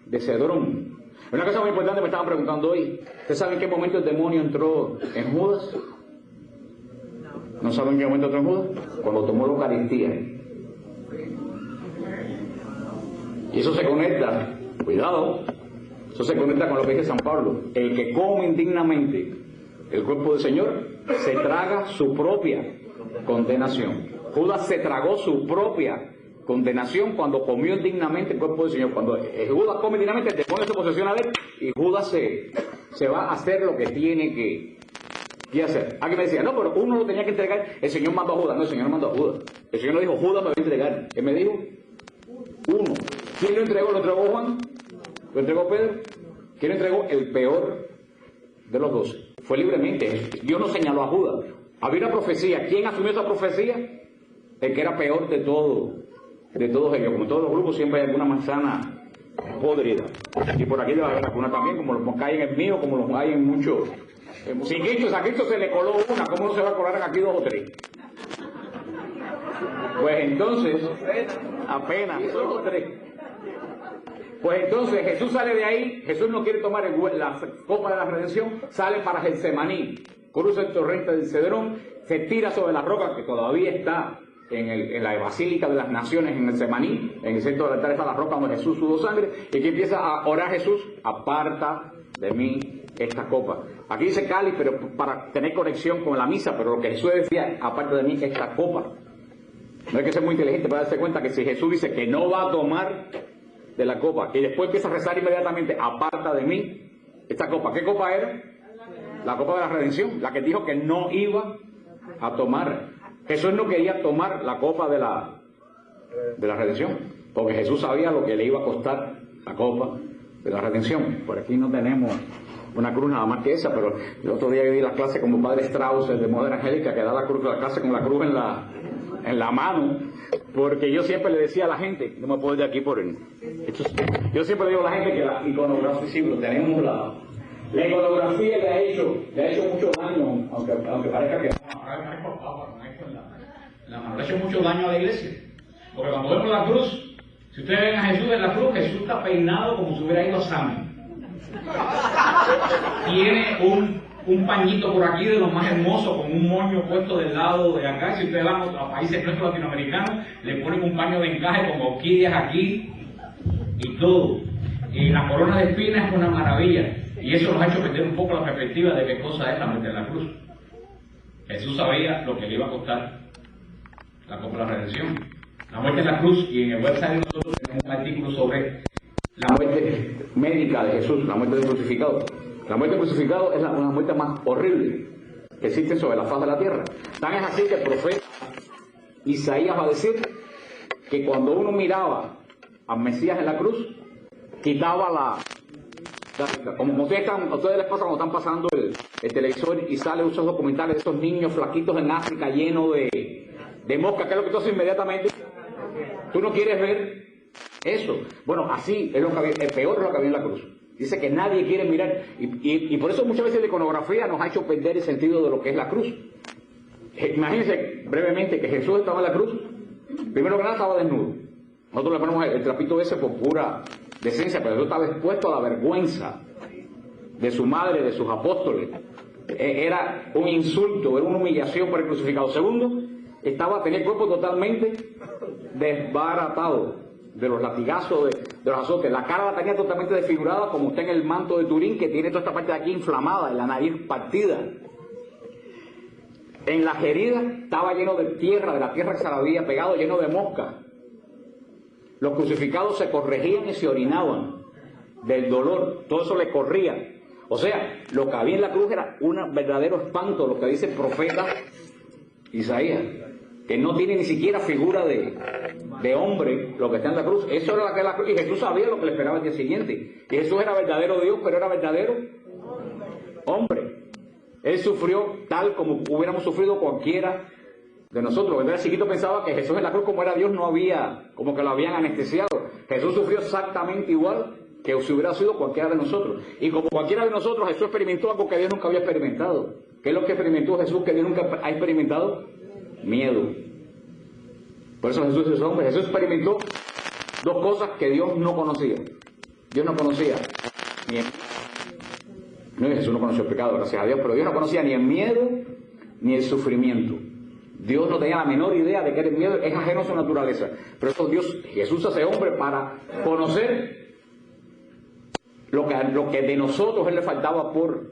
de Cedrón. Una cosa muy importante me estaban preguntando hoy. ¿Ustedes saben en qué momento el demonio entró en Judas? ¿No saben en qué momento entró en Judas? Cuando tomó la Eucaristía. Y eso se conecta, cuidado, eso se conecta con lo que dice San Pablo. El que come indignamente el cuerpo del Señor se traga su propia condenación. Judas se tragó su propia condenación cuando comió indignamente el cuerpo del Señor. Cuando Judas come indignamente, el demonio se posesiona de él y Judas se va a hacer lo que tiene que hacer. Alguien me decía, no, pero uno lo tenía que entregar, el Señor mandó a Judas. No, el Señor no mandó a Judas. El Señor no dijo, Judas me va a entregar. Él me dijo, uno. ¿Quién lo entregó? ¿Lo entregó Juan? ¿Lo entregó Pedro? ¿Quién lo entregó? El peor de los 12. Fue libremente. Dios no señaló a Judas. Había una profecía. ¿Quién asumió esa profecía? El que era peor de todos ellos. Como en todos los grupos siempre hay alguna manzana podrida. Y por aquí debe haber alguna también, como los que hay en el mío, como los hay en muchos. Si a Cristo se le coló una, ¿cómo no se va a colar aquí 2 o 3? Pues entonces, apenas 2 o 3. Pues entonces Jesús sale de ahí, Jesús no quiere tomar la copa de la redención, sale para Getsemaní, cruza el torrente del Cedrón, se tira sobre la roca que todavía está en la Basílica de las Naciones en Getsemaní, en el centro del altar está la roca donde Jesús sudó sangre, y que empieza a orar Jesús, aparta de mí esta copa. Aquí dice cáliz, pero para tener conexión con la misa, pero lo que Jesús decía, aparta de mí esta copa. No hay que ser muy inteligente para darse cuenta que si Jesús dice que no va a tomar de la copa, y después empieza a rezar inmediatamente, aparta de mí esta copa. ¿Qué copa era? La copa de la redención, la que dijo que no iba a tomar. Jesús no quería tomar la copa de la redención, porque Jesús sabía lo que le iba a costar la copa de la redención. Por aquí no tenemos una cruz nada más que esa, pero el otro día yo di la clase como Padre Strauss, el de Moda Angélica, que da la clase con la cruz en la mano, porque yo siempre le decía a la gente, no me puedo ir de aquí yo siempre le digo a la gente que la iconografía, sí, tenemos la iconografía le ha hecho mucho daño, aunque parezca que no, le ha hecho mucho daño a la iglesia, porque cuando vemos la cruz, si ustedes ven a Jesús en la cruz, Jesús está peinado como si hubiera ido a Sami. Tiene un pañito por aquí de lo más hermoso, con un moño puesto del lado de acá. Si ustedes van a países nuestros latinoamericanos, le ponen un paño de encaje con orquídeas aquí y todo. Y la corona de espinas es una maravilla. Y eso nos ha hecho perder un poco la perspectiva de qué cosa es la muerte en la cruz. Jesús sabía lo que le iba a costar la copa de la redención. La muerte en la cruz, y en el website de nosotros tenemos un artículo sobre la muerte médica de Jesús, la muerte del crucificado. La muerte del crucificado es una muerte más horrible que existe sobre la faz de la tierra. Tan es así que el profeta Isaías va a decir que cuando uno miraba al Mesías en la cruz, quitaba como ustedes les pasa cuando están pasando el televisor y sale esos documentales de esos niños flaquitos en África llenos de moscas, que es lo que tú haces inmediatamente. Tú no quieres ver eso. Bueno, así es lo que había, el peor es lo que había en la cruz. Dice que nadie quiere mirar, y por eso muchas veces la iconografía nos ha hecho perder el sentido de lo que es la cruz. Imagínense brevemente que Jesús estaba en la cruz, primero que nada estaba desnudo. Nosotros le ponemos el trapito ese por pura decencia, pero Jesús estaba expuesto a la vergüenza de su madre, de sus apóstoles. Era un insulto, era una humillación para el crucificado. Segundo, tenía el cuerpo totalmente desbaratado de los latigazos, de los azotes. La cara la tenía totalmente desfigurada, como está en el manto de Turín, que tiene toda esta parte de aquí inflamada, y la nariz partida. En las heridas estaba lleno de tierra, de la tierra que se le había pegado, lleno de moscas. Los crucificados se corregían y se orinaban del dolor, todo eso le corría. O sea, lo que había en la cruz era un verdadero espanto, lo que dice el profeta Isaías, que no tiene ni siquiera figura de hombre lo que está en la cruz. Eso era lo que era la cruz, y Jesús sabía lo que le esperaba el día siguiente. Y Jesús era verdadero Dios, pero era verdadero hombre. Él sufrió tal como hubiéramos sufrido cualquiera de nosotros. Cuando era chiquito pensaba que Jesús en la cruz, como era Dios, no había, como que lo habían anestesiado. Jesús sufrió exactamente igual que si hubiera sido cualquiera de nosotros. Y como cualquiera de nosotros, Jesús experimentó algo que Dios nunca había experimentado. ¿Qué es lo que experimentó Jesús que Dios nunca ha experimentado? Miedo. Por eso Jesús es hombre. Jesús experimentó dos cosas que Dios no conocía. Dios no conocía ni Jesús no conoció el pecado, gracias a Dios, pero Dios no conocía ni el miedo ni el sufrimiento. Dios no tenía la menor idea de que el miedo es ajeno a su naturaleza. Pero eso Jesús hace hombre para conocer lo que de nosotros Él le faltaba por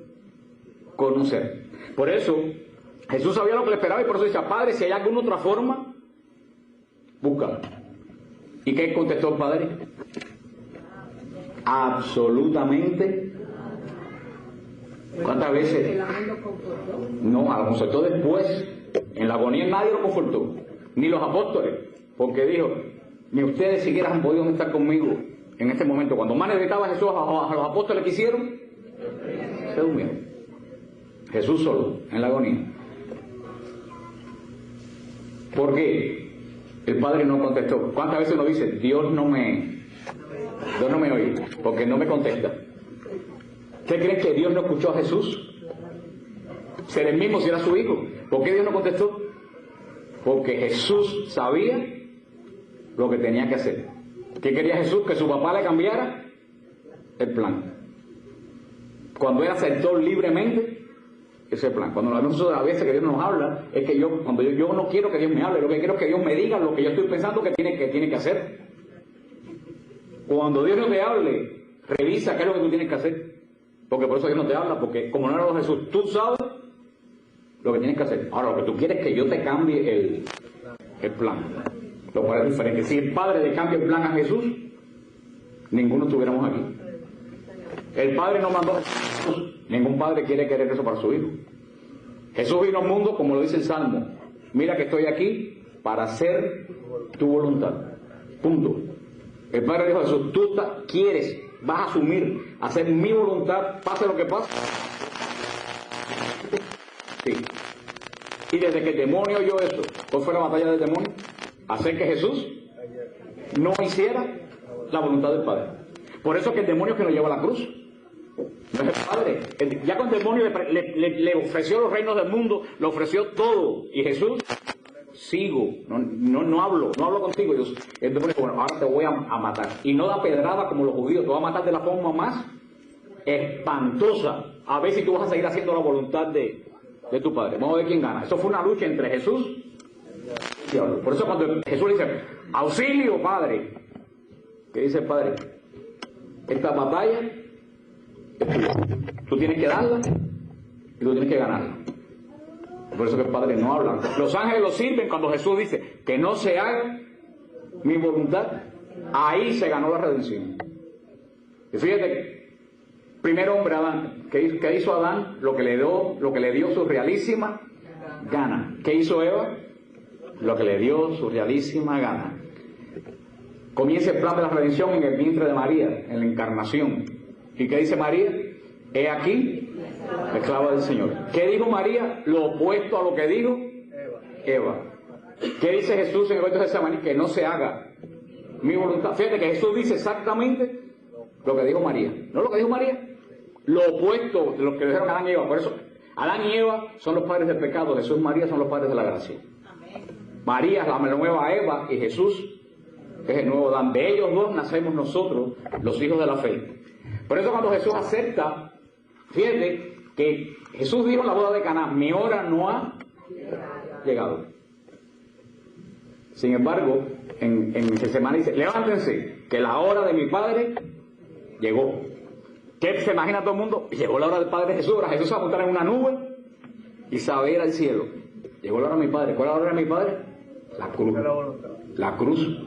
conocer. Por eso Jesús sabía lo que le esperaba, y por eso dice: Padre, si hay alguna otra forma, búscala. ¿Y qué contestó el Padre? Absolutamente. ¿Cuántas veces? No, a lo confortó después. En la agonía nadie lo confortó, ni los apóstoles, porque dijo, ni ustedes siquiera han podido estar conmigo en este momento. Cuando más necesitaba Jesús a los apóstoles que hicieron, se durmieron. Jesús solo, en la agonía. ¿Por qué? El Padre no contestó. ¿Cuántas veces uno dice, Dios no me oye, porque no me contesta? ¿Usted cree que Dios no escuchó a Jesús? Ser el mismo si era su hijo. ¿Por qué Dios no contestó? Porque Jesús sabía lo que tenía que hacer. ¿Qué quería Jesús? Que su papá le cambiara el plan. Cuando él aceptó libremente ese plan. Cuando a veces que Dios nos habla, es que yo no quiero que Dios me hable, lo que quiero es que Dios me diga lo que yo estoy pensando que tiene que hacer. Cuando Dios no te hable, revisa qué es lo que tú tienes que hacer. Porque por eso Dios no te habla, porque como no era Jesús, tú sabes lo que tienes que hacer. Ahora, lo que tú quieres es que yo te cambie el plan. Lo cual es diferente. Si el Padre le cambia el plan a Jesús, ninguno estuviéramos aquí. El Padre no mandó a Jesús. Ningún padre quiere querer eso para su hijo. Jesús vino al mundo, como lo dice el Salmo. Mira que estoy aquí para hacer tu voluntad. Punto. El Padre dijo a Jesús, tú quieres, vas a asumir, hacer mi voluntad, pase lo que pase. Sí. Y desde que el demonio oyó eso, ¿cuál fue la batalla del demonio? Hacer que Jesús no hiciera la voluntad del Padre. Por eso es que el demonio es que lo lleva a la cruz. No es el Padre. Ya cuando el demonio le ofreció los reinos del mundo, le ofreció todo. Y Jesús, sigo, no hablo contigo. El demonio dice, bueno, ahora te voy a matar. Y no da pedrada como los judíos, te va a matar de la forma más espantosa. A ver si tú vas a seguir haciendo la voluntad de tu Padre. Vamos a ver quién gana. Eso fue una lucha entre Jesús y el diablo. Por eso cuando Jesús le dice, auxilio, Padre, ¿qué dice el Padre? Esta batalla tú tienes que darla y tú tienes que ganarla. Por eso que el Padre no habla. Los ángeles lo sirven cuando Jesús dice que no se haga mi voluntad. Ahí se ganó la redención. Y fíjate, primer hombre Adán, ¿qué hizo Adán? Lo que le dio su realísima gana. ¿Qué hizo Eva? Lo que le dio su realísima gana. Comienza el plan de la redención en el vientre de María, en la encarnación. ¿Y qué dice María? He aquí, la esclava del Señor. ¿Qué dijo María? Lo opuesto a lo que dijo Eva. ¿Qué dice Jesús en el huerto de Getsemaní? Que no se haga mi voluntad. Fíjate que Jesús dice exactamente lo que dijo María. ¿No lo que dijo María? Lo opuesto de lo que dijeron Adán y Eva. Por eso, Adán y Eva son los padres del pecado. Jesús y María son los padres de la gracia. María es la nueva Eva y Jesús es el nuevo Adán. De ellos dos nacemos nosotros, los hijos de la fe. Por eso cuando Jesús acepta, fíjate que Jesús dijo en la boda de Caná, mi hora no ha llegado. Sin embargo, en Getsemaní dice, levántense, que la hora de mi Padre llegó. ¿Qué se imagina todo el mundo? Llegó la hora del Padre Jesús. Ahora Jesús se va a montar en una nube y se va a ir al cielo. Llegó la hora de mi Padre. ¿Cuál es la hora de mi Padre? La cruz. La cruz.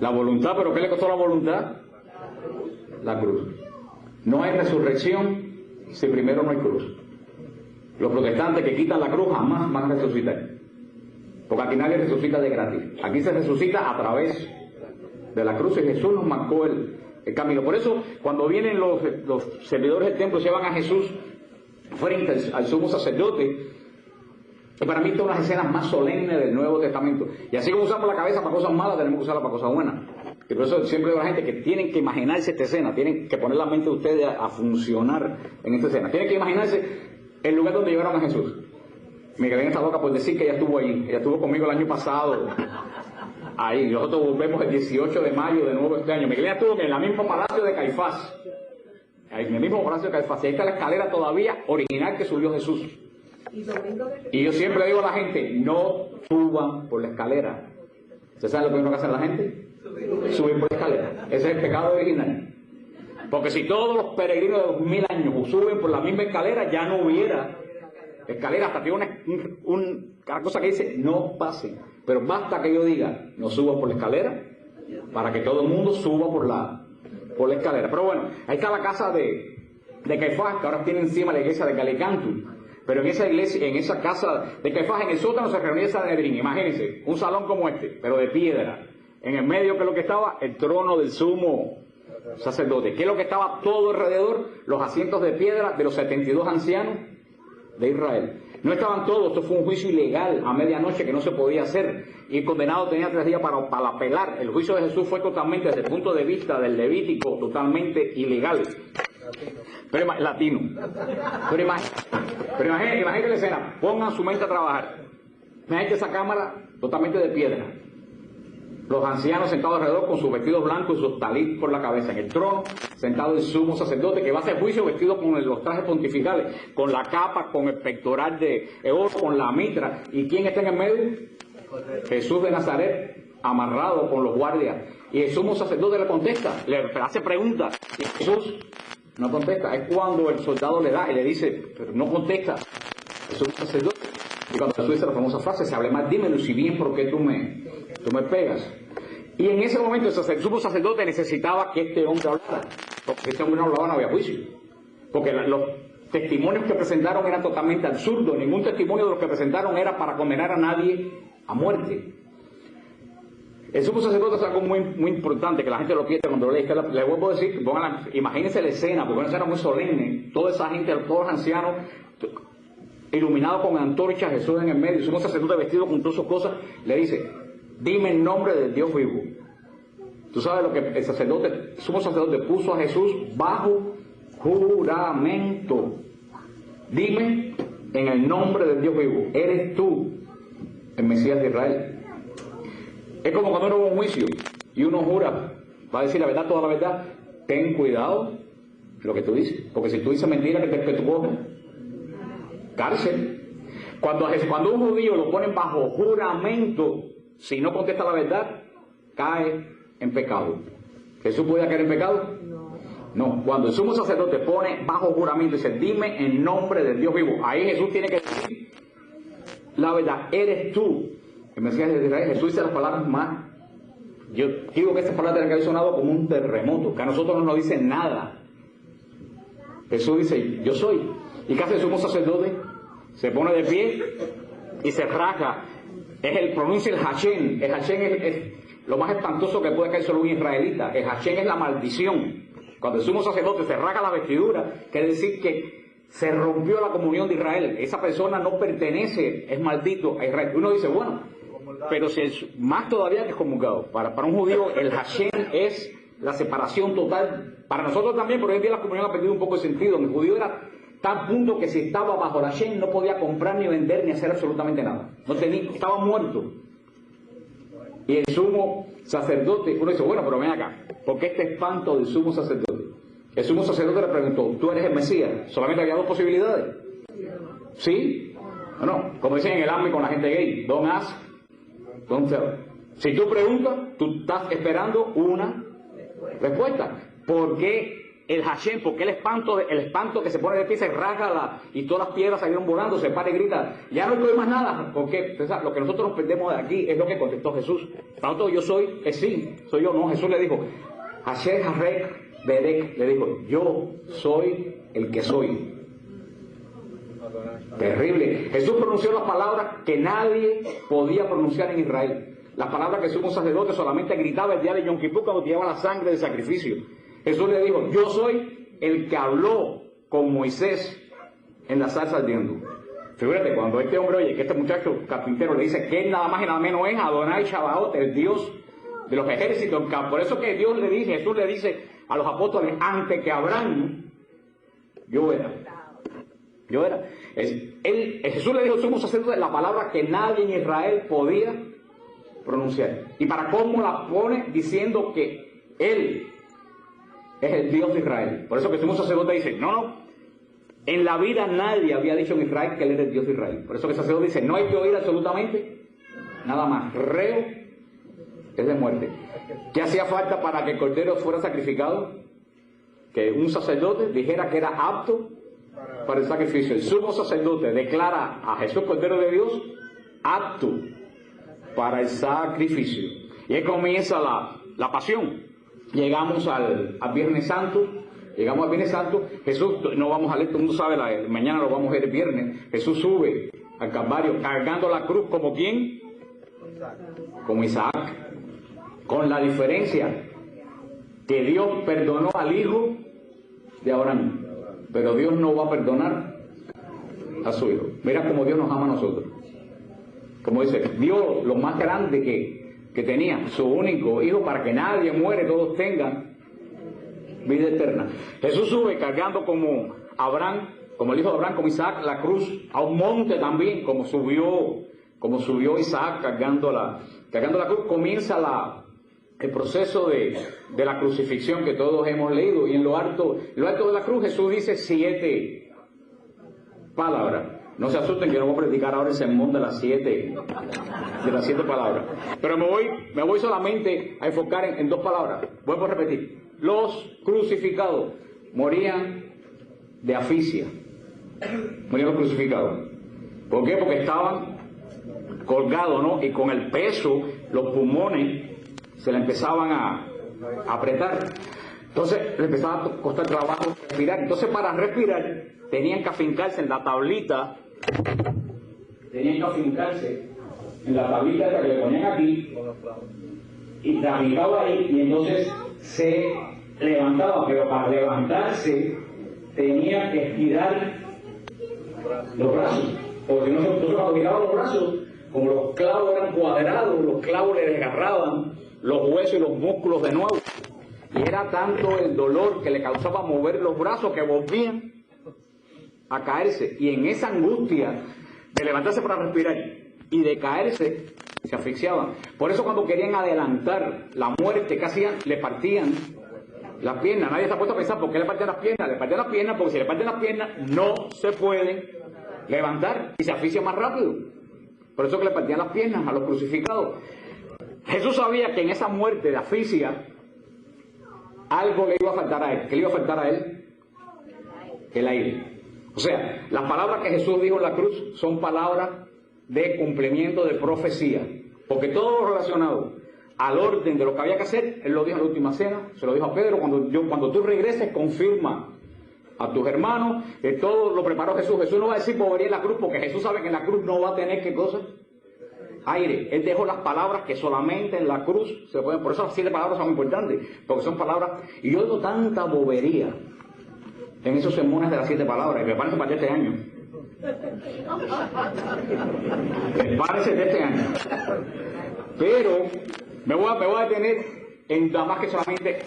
La voluntad, ¿pero qué le costó la voluntad? La cruz. No hay resurrección si primero no hay cruz. Los protestantes que quitan la cruz jamás van a resucitar. Porque aquí nadie resucita de gratis. Aquí se resucita a través de la cruz y Jesús nos marcó el camino. Por eso, cuando vienen los servidores del templo, llevan a Jesús frente al sumo sacerdote. Y para mí, son las escenas más solemnes del Nuevo Testamento. Y así como usamos la cabeza para cosas malas, tenemos que usarla para cosas buenas. Y por eso siempre digo a la gente que tienen que imaginarse esta escena, tienen que poner la mente de ustedes a funcionar en esta escena. Tienen que imaginarse el lugar donde llevaron a Jesús. Miguelén está loca por decir que ella estuvo ahí. Ella estuvo conmigo el año pasado. Ahí, nosotros volvemos el 18 de mayo de nuevo este año. Miguelén estuvo en el mismo palacio de Caifás. En el mismo palacio de Caifás. Y ahí está la escalera todavía original que subió Jesús. Y yo siempre digo a la gente, no suban por la escalera. ¿Ustedes saben lo primero que hace la gente? Subir por la escalera. Ese es el pecado original. Porque si todos los peregrinos de 2000 años suben por la misma escalera, ya no hubiera escalera. Hasta tiene una cosa que dice, no pasen. Pero basta que yo diga, no suban por la escalera, para que todo el mundo suba por la escalera. Pero bueno, ahí está la casa de Caifás, que ahora tiene encima la iglesia de Calicanto. Pero en esa iglesia, en esa casa de Caifás, en el sótano se reunía el Sanedrín. Imagínense, un salón como este, pero de piedra. En el medio, ¿qué es lo que estaba? El trono del sumo sacerdote. ¿Qué es lo que estaba todo alrededor? Los asientos de piedra de los 72 ancianos de Israel. No estaban todos, esto fue un juicio ilegal a medianoche que no se podía hacer. Y el condenado tenía 3 días para apelar. El juicio de Jesús fue totalmente, desde el punto de vista del Levítico, totalmente ilegal. Pero latino. Pero imagínate la escena, pongan su mente a trabajar. Imagínate esa cámara totalmente de piedra. Los ancianos sentados alrededor con sus vestidos blancos y sus talit por la cabeza. En el trono, sentado el sumo sacerdote que va a hacer juicio vestido con los trajes pontificales, con la capa, con el pectoral de oro, con la mitra. ¿Y quién está en el medio? Jesús de Nazaret, amarrado con los guardias. Y el sumo sacerdote le contesta, le hace preguntas. Y Jesús no contesta. Es cuando el soldado le da y le dice, pero no contesta. El sumo sacerdote. Y cuando Jesús dice la famosa frase, se hable más, dímelo, si bien, ¿por qué tú me pegas? Y en ese momento el sumo sacerdote necesitaba que este hombre hablara. Porque si este hombre no hablaba no había juicio. Porque los testimonios que presentaron eran totalmente absurdos. Ningún testimonio de los que presentaron era para condenar a nadie a muerte. El sumo sacerdote es algo muy importante que la gente lo pierde cuando lo lee. Les vuelvo a decir, imagínense la escena, porque es una escena muy solemne. Toda esa gente, todos los ancianos, iluminados con antorchas, Jesús en el medio, el sumo sacerdote vestido con todas sus cosas, le dice, dime el nombre del Dios vivo. Tú sabes lo que el sumo sacerdote puso a Jesús bajo juramento. Dime en el nombre del Dios vivo, eres tú el Mesías de Israel. Es como cuando uno va a un juicio y uno jura, va a decir la verdad, toda la verdad. Ten cuidado de lo que tú dices, porque si tú dices mentira, que tú coges cárcel. Cuando un judío lo ponen bajo juramento, si no contesta la verdad, cae en pecado. ¿Jesús podía caer en pecado? No. Cuando el sumo sacerdote pone bajo juramento y dice, dime en nombre del Dios vivo, ahí Jesús tiene que decir la verdad, eres tú el Mesías de Israel. Jesús dice las palabras más. Yo digo que estas palabras tienen que haber sonado como un terremoto, que a nosotros no nos dicen nada. Jesús dice, yo soy. ¿Y qué hace el sumo sacerdote? Se pone de pie y se raja. Pronuncia el Hashem. El Hashem es lo más espantoso que puede caer sobre un israelita. El Hashem es la maldición. Cuando el sumo sacerdote se raja la vestidura, quiere decir que se rompió la comunión de Israel. Esa persona no pertenece, es maldito a Israel. Uno dice, bueno, pero si es más todavía que excomulgado. Para un judío el Hashem es la separación total. Para nosotros también, pero hoy en día la comunión ha perdido un poco de sentido. El judío era tal punto que si estaba bajo la Hashem no podía comprar ni vender ni hacer absolutamente nada. Estaba muerto. Y el sumo sacerdote, uno dice, bueno, pero ven acá, ¿por qué este espanto del sumo sacerdote? El sumo sacerdote le preguntó, ¿tú eres el Mesías? Solamente había 2 posibilidades. ¿Sí? ¿O no? Como dicen en el AMI con la gente gay, don't ask, don't tell. Si tú preguntas, tú estás esperando una respuesta. ¿Por qué el Hashem? ¿Por qué el espanto que se pone de pie, se raja y todas las piedras salieron volando, se para y grita, ya no estoy más nada? Porque lo que nosotros nos perdemos de aquí es lo que contestó Jesús. Tanto yo soy, es sí, soy yo, no. Jesús le dijo, Hashem Harek Berek, le dijo, yo soy el que soy. Terrible. Jesús pronunció las palabras que nadie podía pronunciar en Israel. Las palabras que el sumo sacerdote solamente gritaba el día de Yom Kippur cuando tiraba la sangre del sacrificio. Jesús le dijo, yo soy el que habló con Moisés en la zarza ardiendo. Fíjate, cuando este hombre oye que este muchacho carpintero le dice que él nada más y nada menos es Adonai Shabaot, el Dios de los ejércitos. Por eso que Jesús le dice a los apóstoles, antes que Abraham, yo era. Jesús le dijo al sumo sacerdote la palabra que nadie en Israel podía pronunciar. Y para cómo la pone diciendo que él es el Dios de Israel. Por eso que el sumo sacerdote dice, no, en la vida nadie había dicho en Israel que él era el Dios de Israel. Por eso que el sacerdote dice, no hay que oír absolutamente nada más. Reo es de muerte. ¿Qué hacía falta para que el cordero fuera sacrificado? Que un sacerdote dijera que era apto para el sacrificio. El sumo sacerdote declara a Jesús, Cordero de Dios, apto para el sacrificio. Y ahí comienza la pasión. Llegamos al Viernes Santo. Llegamos al Viernes Santo. Jesús, no vamos a leer, todo el mundo sabe, mañana lo vamos a ver el viernes. Jesús sube al Calvario cargando la cruz como ¿quién? Como Isaac. Con la diferencia que Dios perdonó al hijo de Abraham, pero Dios no va a perdonar a su hijo. Mira cómo Dios nos ama a nosotros. Como dice, Dios, lo más grande que tenía, su único hijo, para que nadie muere, todos tengan vida eterna. Jesús sube cargando como Abraham, como el hijo de Abraham, como Isaac, la cruz, a un monte también, como subió Isaac cargando la cruz. Comienza el proceso de la crucifixión que todos hemos leído, y en lo alto de la cruz Jesús dice 7 palabras. No se asusten que no voy a predicar ahora el sermón de las 7 palabras, pero me voy solamente a enfocar en 2 palabras. Vuelvo a repetir: los crucificados morían de asfixia. Morían los crucificados. ¿Por qué? Porque estaban colgados, ¿no? Y con el peso, los pulmones se le empezaban a apretar. Entonces le empezaba a costar trabajo respirar. Entonces, para respirar tenían que afincarse en la tablita. Tenían que afincarse en la tablita que le ponían aquí, y se afincaba ahí, y entonces se levantaba. Pero para levantarse tenía que estirar los brazos, porque nosotros cuando girábamos los brazos, como los clavos eran cuadrados, los clavos le desgarraban los huesos y los músculos de nuevo, y era tanto el dolor que le causaba mover los brazos que volvían a caerse, y en esa angustia de levantarse para respirar y de caerse se asfixiaban. Por eso cuando querían adelantar la muerte, ¿qué hacían? Le partían las piernas. Nadie se ha puesto a pensar por qué le partían las piernas. Le partían las piernas porque si le parten las piernas no se pueden levantar y se asfixia más rápido. Por eso que le partían las piernas a los crucificados. Jesús sabía que en esa muerte de asfixia algo le iba a faltar a él. ¿Qué le iba a faltar a él? El aire. O sea, las palabras que Jesús dijo en la cruz son palabras de cumplimiento de profecía, porque todo lo relacionado al orden de lo que había que hacer, Él lo dijo en la última cena, se lo dijo a Pedro: cuando tú regreses, confirma a tus hermanos que todo lo preparó Jesús. Jesús no va a decir bobería en la cruz, porque Jesús sabe que en la cruz no va a tener ¿qué cosa? Aire. Él dejó las palabras que solamente en la cruz se pueden. Por eso las 7 palabras son importantes, porque son palabras. Y yo digo tanta bobería en esos sermones de las 7 palabras, y prepárense para este año. Prepárense de este año. Pero me voy a detener en nada más que solamente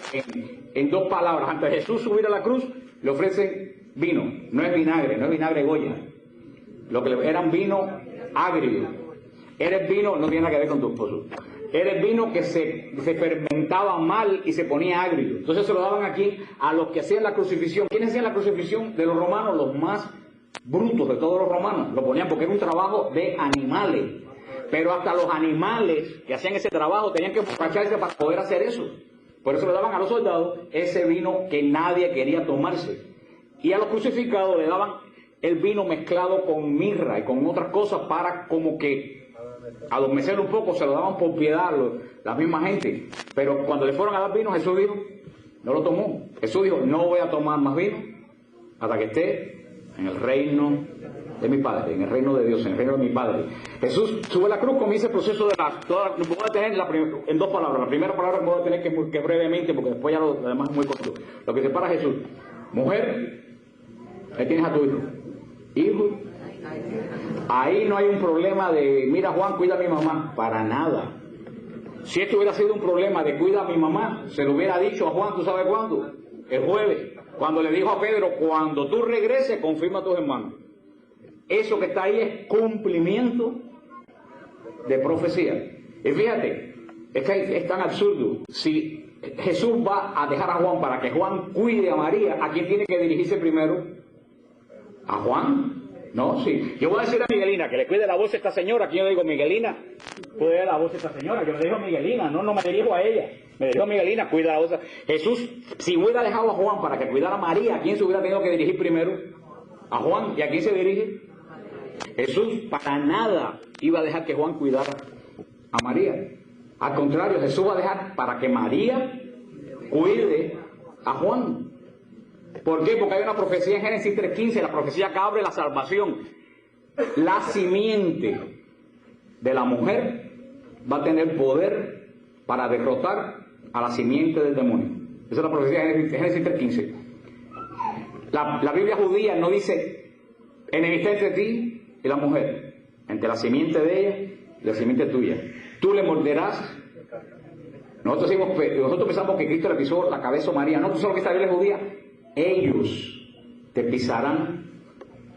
en 2 palabras. Antes de Jesús subir a la cruz, le ofrecen vino. No es vinagre Goya. Lo que eran vino agrio. Era el vino, no tiene nada que ver con tu esposo. Era el vino que se fermentaba mal y se ponía agrio. Entonces se lo daban aquí a los que hacían la crucifixión. ¿Quiénes hacían la crucifixión de los romanos? Los más brutos de todos los romanos. Lo ponían porque era un trabajo de animales. Pero hasta los animales que hacían ese trabajo tenían que emborracharse para poder hacer eso. Por eso le daban a los soldados ese vino que nadie quería tomarse. Y a los crucificados le daban el vino mezclado con mirra y con otras cosas para como que adormecerlo un poco. Se lo daban por piedad la misma gente. Pero cuando le fueron a dar vino, Jesús dijo, no lo tomó. Jesús dijo, no voy a tomar más vino hasta que esté en el reino de mi Padre, en el reino de Dios, en el reino de mi Padre. Jesús sube a la cruz, comienza el proceso de lo voy a tener en 2 palabras. La primera palabra que voy a tener que brevemente, porque después ya lo demás es muy corto. Lo que separa a Jesús: mujer, ahí tienes a tu hijo. Hijo, ahí no hay un problema de, mira Juan, cuida a mi mamá, para nada. Si esto hubiera sido un problema de cuida a mi mamá, se lo hubiera dicho a Juan, ¿tú sabes cuándo? El jueves, cuando le dijo a Pedro, cuando tú regreses, confirma a tus hermanos. Eso que está ahí es cumplimiento de profecía. Y fíjate, es que es tan absurdo. Si Jesús va a dejar a Juan para que Juan cuide a María, ¿a quién tiene que dirigirse primero? ¿A Juan? No, sí. Yo voy a decir a Miguelina que le cuide la voz a esta señora. Aquí yo le digo, Miguelina, cuide la voz a esta señora. Yo le digo a Miguelina, no me dirijo a ella. Me dirijo a Miguelina, cuida la voz. Jesús, si hubiera dejado a Juan para que cuidara a María, ¿a quién se hubiera tenido que dirigir primero? A Juan. ¿Y a quién se dirige? Jesús para nada iba a dejar que Juan cuidara a María. Al contrario, Jesús va a dejar para que María cuide a Juan. ¿Por qué? Porque hay una profecía en Génesis 3:15, la profecía que abre la salvación. La simiente de la mujer va a tener poder para derrotar a la simiente del demonio. Esa es la profecía de Génesis 3:15. La Biblia judía no dice enemistad entre ti y la mujer, entre la simiente de ella y la simiente tuya. Tú le morderás. Nosotros pensamos que Cristo le pisó la cabeza a María. No, tú sabes lo que esta Biblia judía. Ellos te pisarán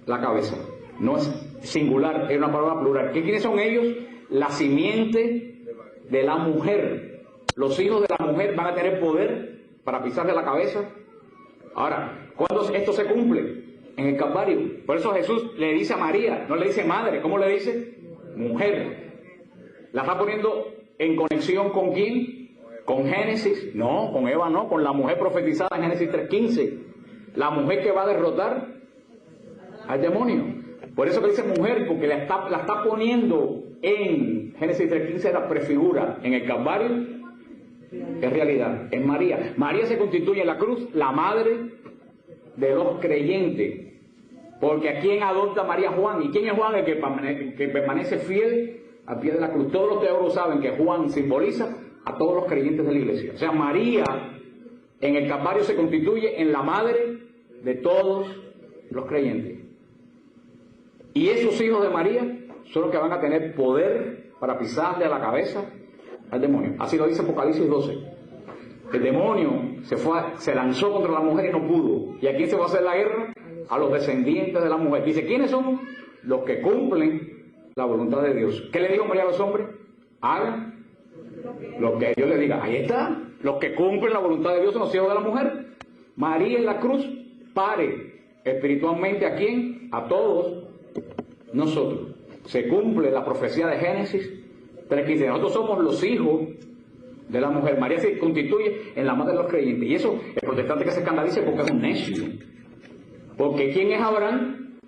la cabeza. No es singular, es una palabra plural. ¿Quiénes son ellos? La simiente de la mujer. Los hijos de la mujer van a tener poder para pisarle la cabeza. Ahora, ¿cuándo esto se cumple? En el Calvario. Por eso Jesús le dice a María, no le dice madre, ¿cómo le dice? Mujer. ¿La está poniendo en conexión con quién? ¿Con Génesis? No, con Eva no, con la mujer profetizada en Génesis 3:15. La mujer que va a derrotar al demonio. Por eso que dice mujer, porque la está poniendo en Génesis 3:15, la prefigura. En el Calvario es realidad, es María. María se constituye en la cruz la madre de los creyentes. Porque ¿a quién adopta María? Juan. ¿Y quién es Juan? El que permanece fiel al pie de la cruz. Todos los teólogos saben que Juan simboliza a todos los creyentes de la iglesia. O sea, María en el Calvario se constituye en la madre de todos los creyentes. Y esos hijos de María son los que van a tener poder para pisarle a la cabeza al demonio. Así lo dice Apocalipsis 12. El demonio se lanzó contra la mujer y no pudo. ¿Y a quién se va a hacer la guerra? A los descendientes de la mujer. Dice, ¿quiénes son? Los que cumplen la voluntad de Dios. ¿Qué le dijo María a los hombres? Hagan lo que Dios les diga. Ahí está. Los que cumplen la voluntad de Dios son los hijos de la mujer. María en la cruz pare espiritualmente ¿a quién? A todos nosotros. Se cumple la profecía de Génesis 3:15. Nosotros somos los hijos de la mujer. María se constituye en la madre de los creyentes. Y eso, el protestante que se escandalice porque es un necio. Porque ¿quién es Abraham?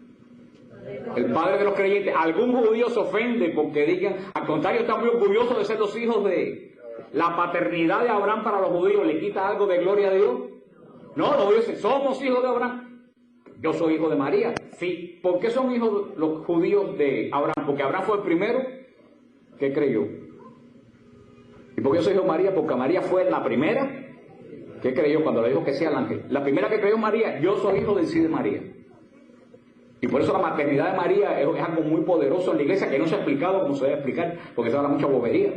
El padre de los creyentes. Algún judío se ofende porque digan, al contrario, están muy orgullosos de ser los hijos de la paternidad de Abraham. Para los judíos le quita algo de gloria a Dios. No, los judíos dicen, somos hijos de Abraham. Yo soy hijo de María. Sí. ¿Por qué son hijos los judíos de Abraham? Porque Abraham fue el primero que creyó. ¿Y por qué yo soy hijo de María? Porque María fue la primera que creyó cuando le dijo que sí al ángel. La primera que creyó María, yo soy hijo del sí de María. Y por eso la maternidad de María es algo muy poderoso en la iglesia que no se ha explicado como se debe explicar, porque se habla mucha bobería.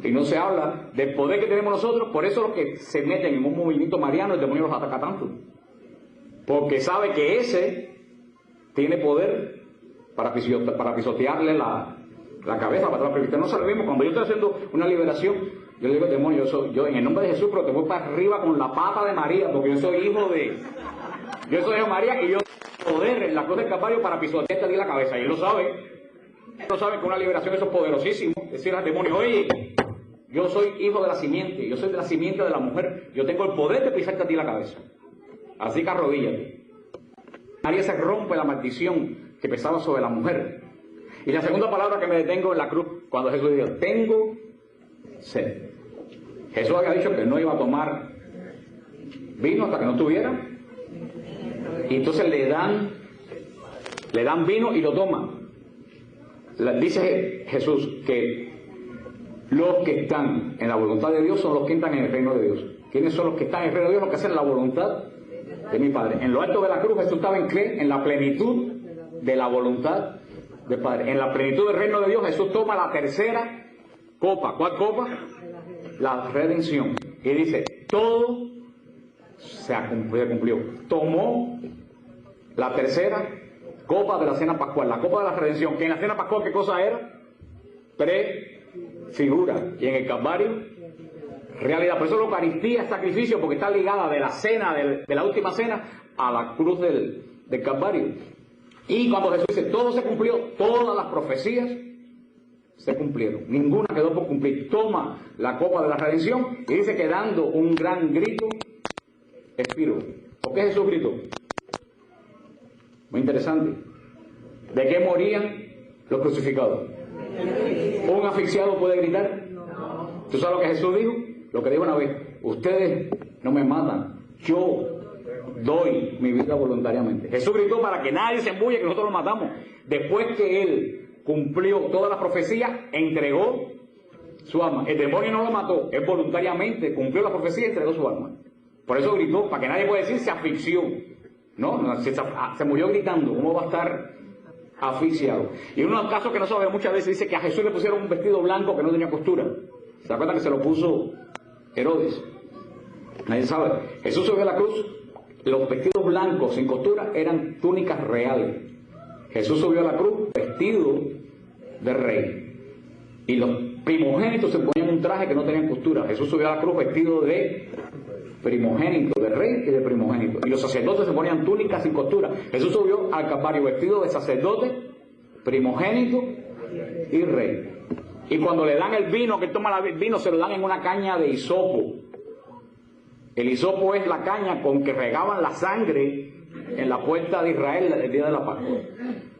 Y no se habla del poder que tenemos nosotros. Por eso los que se meten en un movimiento mariano, el demonio los ataca tanto. Porque sabe que ese tiene poder para pisotearle la cabeza, para atrás. No sabemos, cuando yo estoy haciendo una liberación, yo le digo al demonio, yo en el nombre de Jesús, pero te voy para arriba con la pata de María, porque yo soy hijo de María y yo tengo poder en la cruz del Calvario para pisotearte a ti la cabeza. Y él lo sabe. Él lo sabe que una liberación eso es poderosísimo. Decir al demonio, oye, yo soy hijo de la simiente, yo soy de la simiente de la mujer, yo tengo el poder de pisarte a ti la cabeza. Así que arrodíllate. María se rompe la maldición que pesaba sobre la mujer. Y la segunda palabra que me detengo en la cruz, cuando Jesús dijo, tengo sed. Jesús había dicho que no iba a tomar vino hasta que no tuviera. Y entonces le dan vino y lo toma. Dice Jesús que los que están en la voluntad de Dios son los que entran en el reino de Dios. ¿Quiénes son los que están en el reino de Dios? Los que hacen la voluntad de mi Padre. En lo alto de la cruz Jesús estaba en la plenitud de la voluntad del Padre. En la plenitud del reino de Dios Jesús toma la tercera copa. ¿Cuál copa? La redención. Y dice, todo se cumplió. Tomó la tercera copa de la cena pascual, la copa de la redención. Que en la cena pascual, ¿qué cosa era? Prefigura. Y en el Calvario, realidad. Por eso la Eucaristía es sacrificio, porque está ligada de la cena, de la última cena, a la cruz del Calvario. Y cuando Jesús dice, todo se cumplió, todas las profecías se cumplieron. Ninguna quedó por cumplir. Toma la copa de la redención y dice que dando un gran grito, expiró. ¿Por qué Jesús gritó? Muy interesante. ¿De qué morían los crucificados? ¿Un asfixiado puede gritar? ¿Tú sabes lo que Jesús dijo? Lo que dijo una vez: ustedes no me matan, yo doy mi vida voluntariamente. Jesús gritó para que nadie se embulle que nosotros lo matamos. Después que él cumplió todas las profecías, entregó su alma. El demonio no lo mató, él voluntariamente cumplió la profecía y entregó su alma. Por eso gritó, para que nadie pueda decir se asfixió. No, se murió gritando. ¿Cómo va a estar asfixiado? Y en unos casos que no sabemos, muchas veces dice que a Jesús le pusieron un vestido blanco que no tenía costura. ¿Se acuerdan que se lo puso Herodes? Nadie sabe. Jesús subió a la cruz, los vestidos blancos sin costura eran túnicas reales. Jesús subió a la cruz vestido de rey. Y los primogénitos se ponían un traje que no tenían costura. Jesús subió a la cruz vestido de primogénito, de rey y de primogénito. Y los sacerdotes se ponían túnicas sin costura. Jesús subió al Calvario vestido de sacerdote, primogénito y rey. Y cuando le dan el vino, que toma el vino, se lo dan en una caña de hisopo. El hisopo es la caña con que regaban la sangre en la puerta de Israel el día de la Pascua.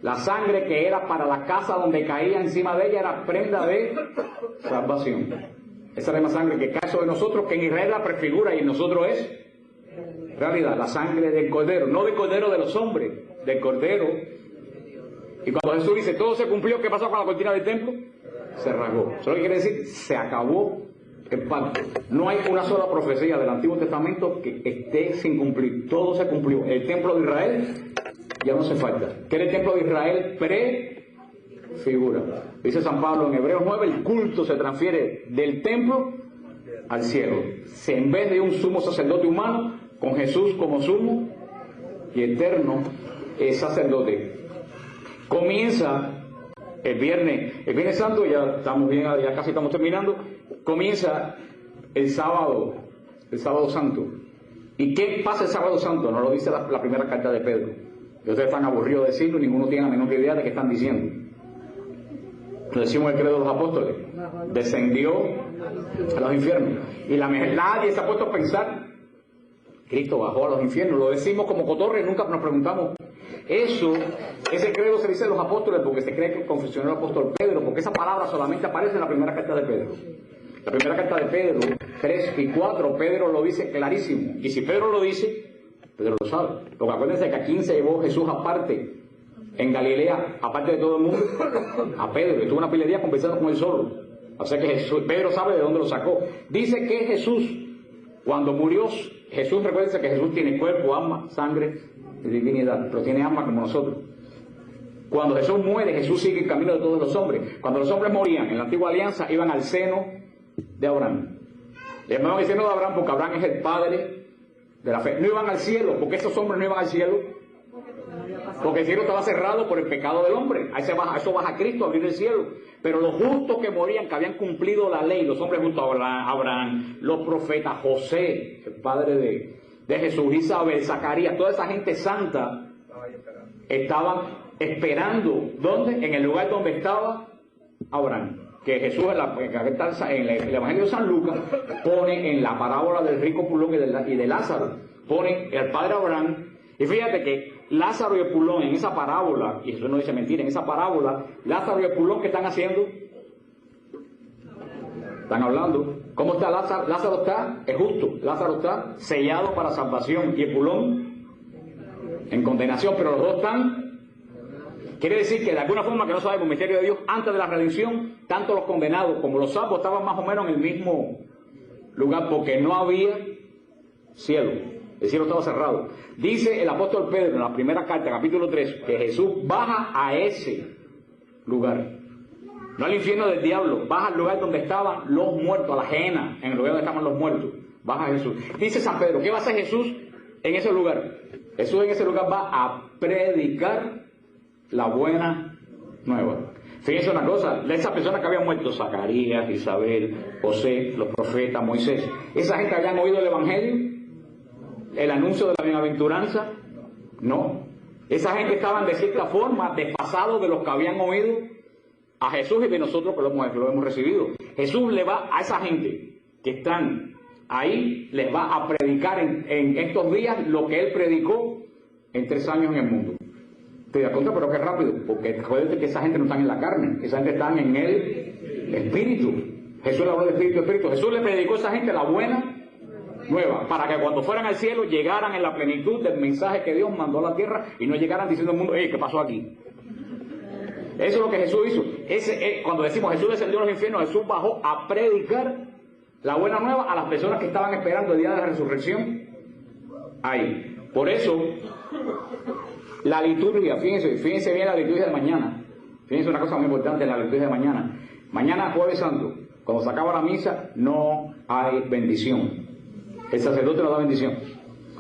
La sangre que era para la casa donde caía encima de ella era prenda de salvación. Esa es la sangre que cae sobre nosotros, que en Israel la prefigura y en nosotros es realidad. La sangre del cordero, no del cordero de los hombres, del cordero. Y cuando Jesús dice todo se cumplió, ¿qué pasó con la cortina del templo? Se rasgó. Eso quiere decir, se acabó el pacto. No hay una sola profecía del Antiguo Testamento que esté sin cumplir. Todo se cumplió. El templo de Israel ya no hace falta. ¿Qué era el templo de Israel? Prefigura. Dice San Pablo en Hebreos 9, el culto se transfiere del templo al cielo. En vez de un sumo sacerdote humano, con Jesús como sumo y eterno sacerdote. Comienza el Viernes Santo, ya estamos bien, ya casi estamos terminando. Comienza el sábado santo. ¿Y qué pasa el sábado santo? Nos lo dice la primera carta de Pedro. Y ustedes están aburridos de decirlo y ninguno tiene la menor idea de qué están diciendo. Lo decimos el credo de los apóstoles. Descendió a los infiernos. Y nadie se ha puesto a pensar, Cristo bajó a los infiernos. Lo decimos como cotorre y nunca nos preguntamos. Ese credo se dice de los apóstoles porque se cree que confesionó el apóstol Pedro, porque esa palabra solamente aparece en la primera carta de Pedro. La primera carta de Pedro, 3 y 4, Pedro lo dice clarísimo. Y si Pedro lo dice, Pedro lo sabe. Porque acuérdense que a quién se llevó Jesús aparte, en Galilea, aparte de todo el mundo, a Pedro. Estuvo una pila de días conversando con él solo. O sea que Pedro sabe de dónde lo sacó. Dice que Jesús, cuando murió, Jesús, recuérdense que Jesús tiene cuerpo, alma, sangre y divinidad, pero tiene alma como nosotros. Cuando Jesús muere, Jesús sigue el camino de todos los hombres. Cuando los hombres morían en la antigua alianza, iban al seno de Abraham. Le llamaban el seno de Abraham porque Abraham es el padre de la fe. No iban al cielo, porque esos hombres no iban al cielo, porque el cielo estaba cerrado por el pecado del hombre. Eso baja Cristo a abrir el cielo. Pero los justos que morían, que habían cumplido la ley, los hombres justos, Abraham, los profetas, José, el padre de Jesús, Isabel, Zacarías, toda esa gente santa estaban esperando. ¿Dónde? En el lugar donde estaba Abraham. Que Jesús en el Evangelio de San Lucas pone en la parábola del rico Pulón y de Lázaro, pone el padre Abraham. Y fíjate que Lázaro y el Pulón en esa parábola, y eso no dice mentira, en esa parábola, Lázaro y el Pulón, ¿qué están haciendo? Están hablando. ¿Cómo está Lázaro? Lázaro es justo. Lázaro está sellado para salvación y el Pulón en condenación, pero los dos están. Quiere decir que de alguna forma que no sabemos el misterio de Dios, antes de la redención, tanto los condenados como los salvos estaban más o menos en el mismo lugar, porque no había cielo. El cielo estaba cerrado. Dice el apóstol Pedro en la primera carta, capítulo 3, que Jesús baja a ese lugar. No al infierno del diablo, baja al lugar donde estaban los muertos, a la gehenna, en el lugar donde estaban los muertos. Baja Jesús. Dice San Pedro, ¿qué va a hacer Jesús en ese lugar? Jesús en ese lugar va a predicar la buena nueva. Fíjense una cosa, esas personas que habían muerto, Zacarías, Isabel, José, los profetas, Moisés, esa gente habían oído el Evangelio, el anuncio de la bienaventuranza. No, esa gente estaban de cierta forma desfasados de los que habían oído a Jesús y de nosotros que lo hemos recibido. Jesús le va a esa gente que están ahí, les va a predicar en estos días lo que él predicó en 3 años en el mundo. Te das cuenta, pero qué rápido, porque recuerden que esa gente no está en la carne, esa gente está en el Espíritu. Jesús le habló de Espíritu, Espíritu. Jesús le predicó a esa gente la buena nueva, para que cuando fueran al cielo llegaran en la plenitud del mensaje que Dios mandó a la tierra y no llegaran diciendo al mundo, ¿qué pasó aquí? Eso es lo que Jesús hizo. Cuando decimos Jesús descendió a los infiernos, Jesús bajó a predicar la buena nueva a las personas que estaban esperando el día de la resurrección. Ahí. Por eso, la liturgia, fíjense bien la liturgia de mañana. Fíjense una cosa muy importante en la liturgia de mañana. Mañana, Jueves Santo, cuando se acaba la misa, no hay bendición. El sacerdote no da bendición.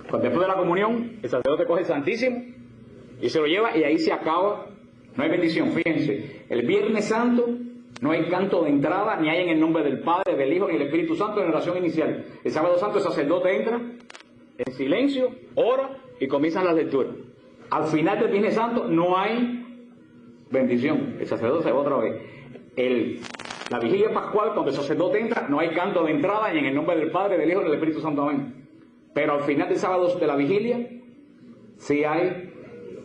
Después de la comunión, el sacerdote coge el Santísimo y se lo lleva y ahí se acaba. No hay bendición. Fíjense, el Viernes Santo no hay canto de entrada, ni hay en el nombre del Padre, del Hijo, ni del Espíritu Santo en oración inicial. El Sábado Santo el sacerdote entra en silencio, ora y comienzan las lecturas. Al final del Viernes Santo no hay bendición. El sacerdote se va otra vez. La vigilia pascual, cuando el sacerdote entra, no hay canto de entrada, ni en el nombre del Padre, del Hijo, ni del Espíritu Santo. Amén. Pero al final del sábado de la vigilia, sí hay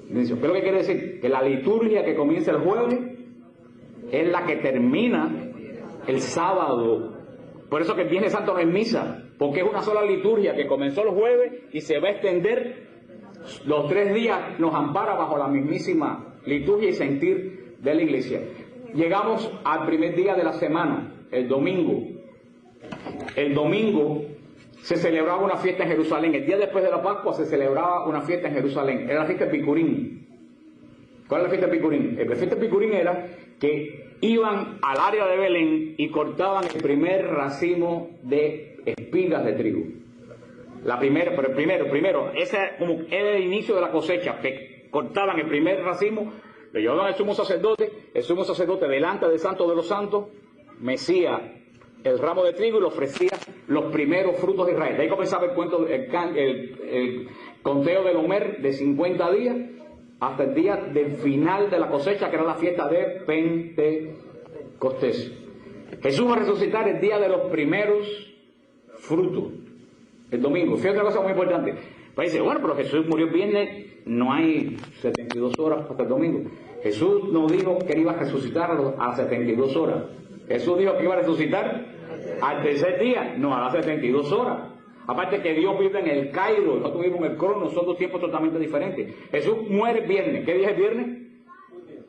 bendición. ¿Qué es lo que quiere decir? Que la liturgia que comienza el jueves es la que termina el sábado. Por eso que el Viernes Santo no es misa, porque es una sola liturgia que comenzó el jueves y se va a extender los 3 días, nos ampara bajo la mismísima liturgia y sentir de la iglesia. Llegamos al primer día de la semana, el domingo. El domingo se celebraba una fiesta en Jerusalén. El día después de la Pascua se celebraba una fiesta en Jerusalén. Era la fiesta de Picurín. ¿Cuál es la fiesta de Picurín? La fiesta de Picurín era que iban al área de Belén y cortaban el primer racimo de espigas de trigo. Primero, ese era el inicio de la cosecha, que cortaban el primer racimo, lo llevaban al sumo sacerdote, el sumo sacerdote delante del Santo de los Santos, mecía el ramo de trigo y le ofrecía los primeros frutos de Israel. De ahí comenzaba el cuento, el conteo del Homer de 50 días, hasta el día del final de la cosecha, que era la fiesta de Pentecostés. Jesús va a resucitar el día de los primeros frutos, el domingo. Fíjate una cosa muy importante. Pues dice, bueno, pero Jesús murió el viernes, no hay 72 horas hasta el domingo. Jesús no dijo que iba a resucitar a las 72 horas. Jesús dijo que iba a resucitar al tercer día, no a las 72 horas. Aparte que Dios vive en el Cairo, nosotros vivimos en el Crono, son 2 tiempos totalmente diferentes. Jesús muere el viernes. ¿Qué día es el viernes?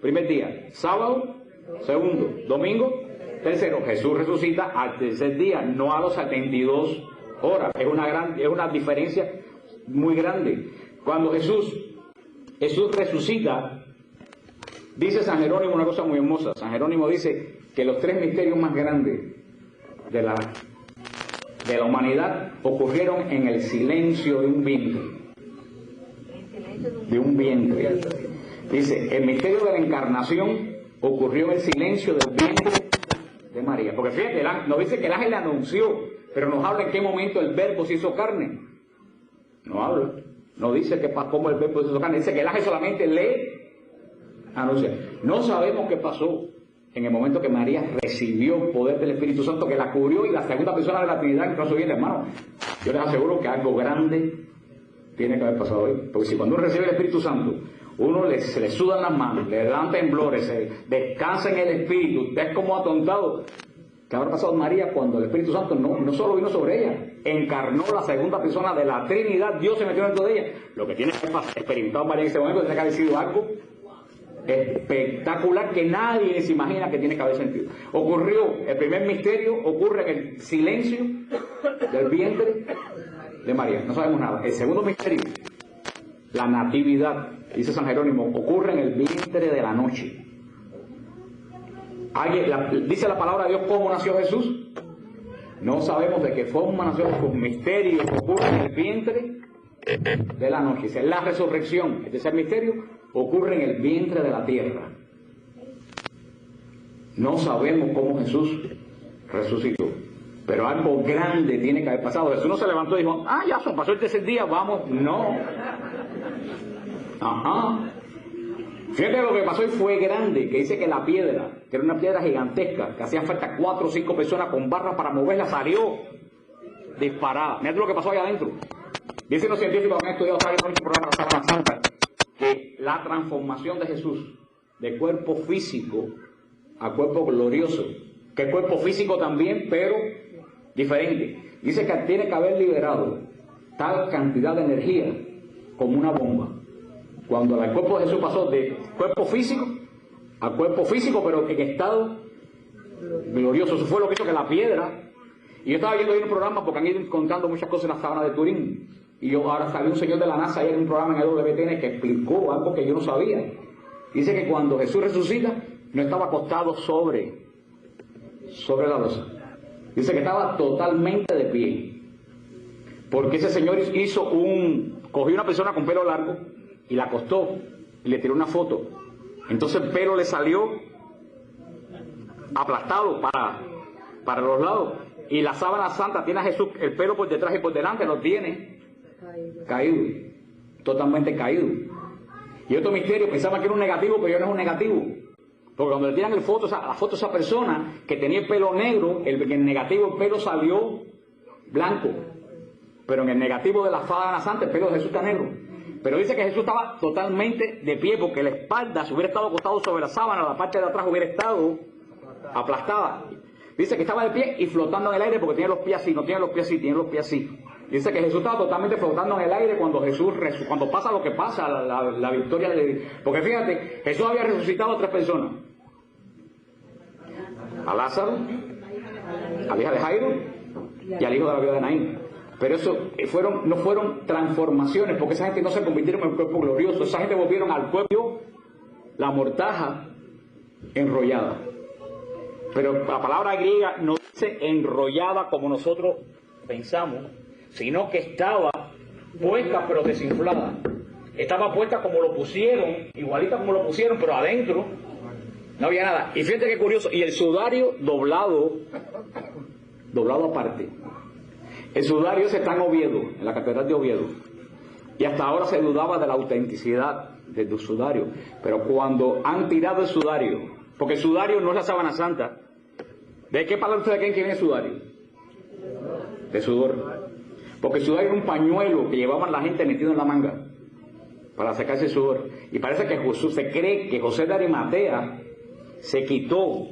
Primer día. Sábado, segundo. Domingo, tercero. Jesús resucita al tercer día, no a los 72 horas. Es una diferencia muy grande. Cuando Jesús resucita, dice San Jerónimo una cosa muy hermosa. San Jerónimo dice que los 3 misterios más grandes de la humanidad ocurrieron en el silencio de un vientre. De un vientre. Dice, el misterio de la encarnación ocurrió en el silencio del vientre de María. Porque fíjate, nos dice que el ángel le anunció, pero nos habla en qué momento el verbo se hizo carne. No habla. No dice cómo el verbo se hizo carne. Dice que el ángel solamente le anuncia. No sabemos qué pasó en el momento que María recibió el poder del Espíritu Santo, que la cubrió y la segunda persona de la Trinidad entró a su vientre. Hermano, yo les aseguro que algo grande tiene que haber pasado hoy. Porque si cuando uno recibe el Espíritu Santo, se le sudan las manos, le dan temblores, se descansa en el Espíritu, es como atontado. ¿Qué habrá pasado María cuando el Espíritu Santo no solo vino sobre ella, encarnó la segunda persona de la Trinidad, Dios se metió dentro de ella? Lo que tiene que experimentar María en ese momento tiene que haber sido algo espectacular que nadie se imagina que tiene que haber sentido. Ocurrió, el primer misterio ocurre en el silencio del vientre de María, no sabemos nada. El segundo misterio, la natividad, dice San Jerónimo, ocurre en el vientre de la noche. Dice la palabra de Dios cómo nació Jesús. No sabemos de qué forma nació Jesús. Misterio que ocurre en el vientre de la noche. Dice, la resurrección, el tercer misterio, ocurre en el vientre de la tierra. No sabemos cómo Jesús resucitó, pero algo grande tiene que haber pasado. Jesús no se levantó y dijo, ya pasó el tercer día, vamos. No. Fíjate lo que pasó y fue grande, que dice que la piedra, que era una piedra gigantesca, que hacían falta 4 o 5 personas con barras para moverla, salió disparada. Mira lo que pasó allá adentro. Dicen los científicos que han estudiado el programa de la Sábana Santa, que la transformación de Jesús de cuerpo físico a cuerpo glorioso que es cuerpo físico también, pero diferente. Dice que tiene que haber liberado tal cantidad de energía como una bomba. Cuando el cuerpo de Jesús pasó de cuerpo físico a cuerpo físico, pero en estado glorioso. Eso fue lo que hizo que la piedra... Y yo estaba viendo ahí un programa porque han ido contando muchas cosas en la sábana de Turín. Y yo ahora sabía un señor de la NASA ahí en un programa en el WTN que explicó algo que yo no sabía. Dice que cuando Jesús resucita, no estaba acostado sobre la losa. Dice que estaba totalmente de pie. Porque ese señor cogió una persona con pelo largo y la acostó y le tiró una foto. Entonces el pelo le salió aplastado para los lados. Y la sábana santa tiene a Jesús, el pelo por detrás y por delante lo tiene caído, totalmente caído. Y otro misterio, pensaba que era un negativo, pero ya no es un negativo. Porque cuando le tiran la foto a esa persona que tenía el pelo negro, en el negativo el pelo salió blanco. Pero en el negativo de la sábana santa el pelo de Jesús está negro. Pero dice que Jesús estaba totalmente de pie porque la espalda, si hubiera estado acostado sobre la sábana, la parte de atrás hubiera estado aplastada. Dice que estaba de pie y flotando en el aire porque tiene los pies así, no tiene los pies así, tiene los pies así. Dice que Jesús estaba totalmente flotando en el aire cuando pasa lo que pasa, la victoria de... Porque fíjate, Jesús había resucitado a 3 personas. A Lázaro, a la hija de Jairo y al hijo de la viuda de Naín. Pero eso no fueron transformaciones, porque esa gente no se convirtieron en un cuerpo glorioso. Esa gente volvieron al cuerpo, la mortaja enrollada. Pero la palabra griega no dice enrollada como nosotros pensamos, sino que estaba puesta pero desinflada. Estaba puesta como lo pusieron, igualita como lo pusieron, pero adentro no había nada. Y fíjate qué curioso, y el sudario doblado aparte. El sudario ese está en Oviedo, en la catedral de Oviedo. Y hasta ahora se dudaba de la autenticidad del sudario. Pero cuando han tirado el sudario, porque el sudario no es la sábana santa. ¿De qué palabra ustedes creen que viene el sudario? De sudor. Porque el sudario era un pañuelo que llevaban la gente metido en la manga para sacarse el sudor. Y parece que se cree que José de Arimatea se quitó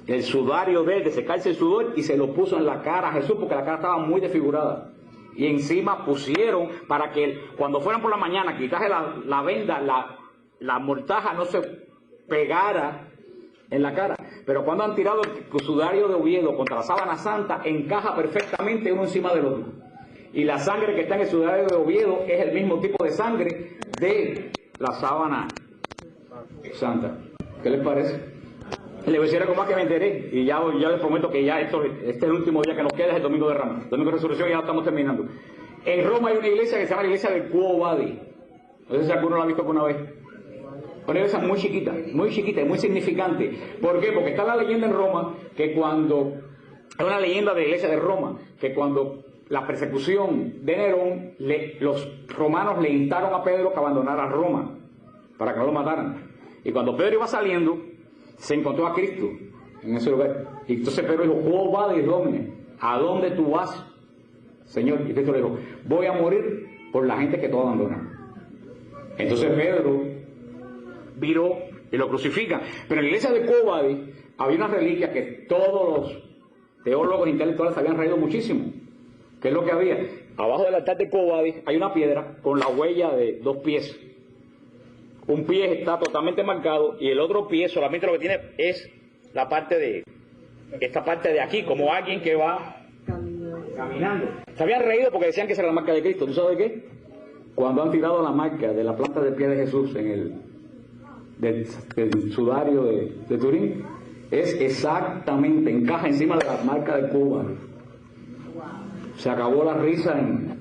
el sudario de secarse el sudor y se lo puso en la cara a Jesús porque la cara estaba muy desfigurada. Y encima pusieron para que cuando fueran por la mañana quitarse la venda, la mortaja no se pegara en la cara. Pero cuando han tirado el sudario de Oviedo contra la sábana santa, encaja perfectamente uno encima del otro. Y la sangre que está en el sudario de Oviedo es el mismo tipo de sangre de la sábana santa. ¿Qué les parece? Le voy a decir algo más que me enteré, y ya les prometo que ya este es el último día que nos queda, es el domingo de Ramos. Domingo de Resurrección, ya estamos terminando. En Roma hay una iglesia que se llama la iglesia del Quo Vadis. No sé si alguno la ha visto alguna vez. Una iglesia muy chiquita y muy significante. ¿Por qué? Porque está la leyenda en Roma que cuando... Es una leyenda de la iglesia de Roma, que cuando la persecución de Nerón, los romanos le instaron a Pedro que abandonara Roma, para que no lo mataran. Y cuando Pedro iba saliendo, se encontró a Cristo en ese lugar. Y entonces Pedro dijo, ¿Quo vadis, Domine? ¿A dónde tú vas, Señor? Y Cristo le dijo, voy a morir por la gente que tú abandonas. Entonces Pedro viró y lo crucifican. Pero en la iglesia de Quo Vadis había una reliquia que todos los teólogos intelectuales habían reído muchísimo. ¿Qué es lo que había? Abajo del altar de Quo Vadis hay una piedra con la huella de 2 pies. Un pie está totalmente marcado y el otro pie solamente lo que tiene es la parte de esta parte de aquí, como alguien que va caminando. Se habían reído porque decían que esa era la marca de Cristo. ¿Tú sabes qué? Cuando han tirado la marca de la planta del pie de Jesús en del sudario de Turín, es exactamente, encaja encima de la marca de Cuba. Se acabó la risa en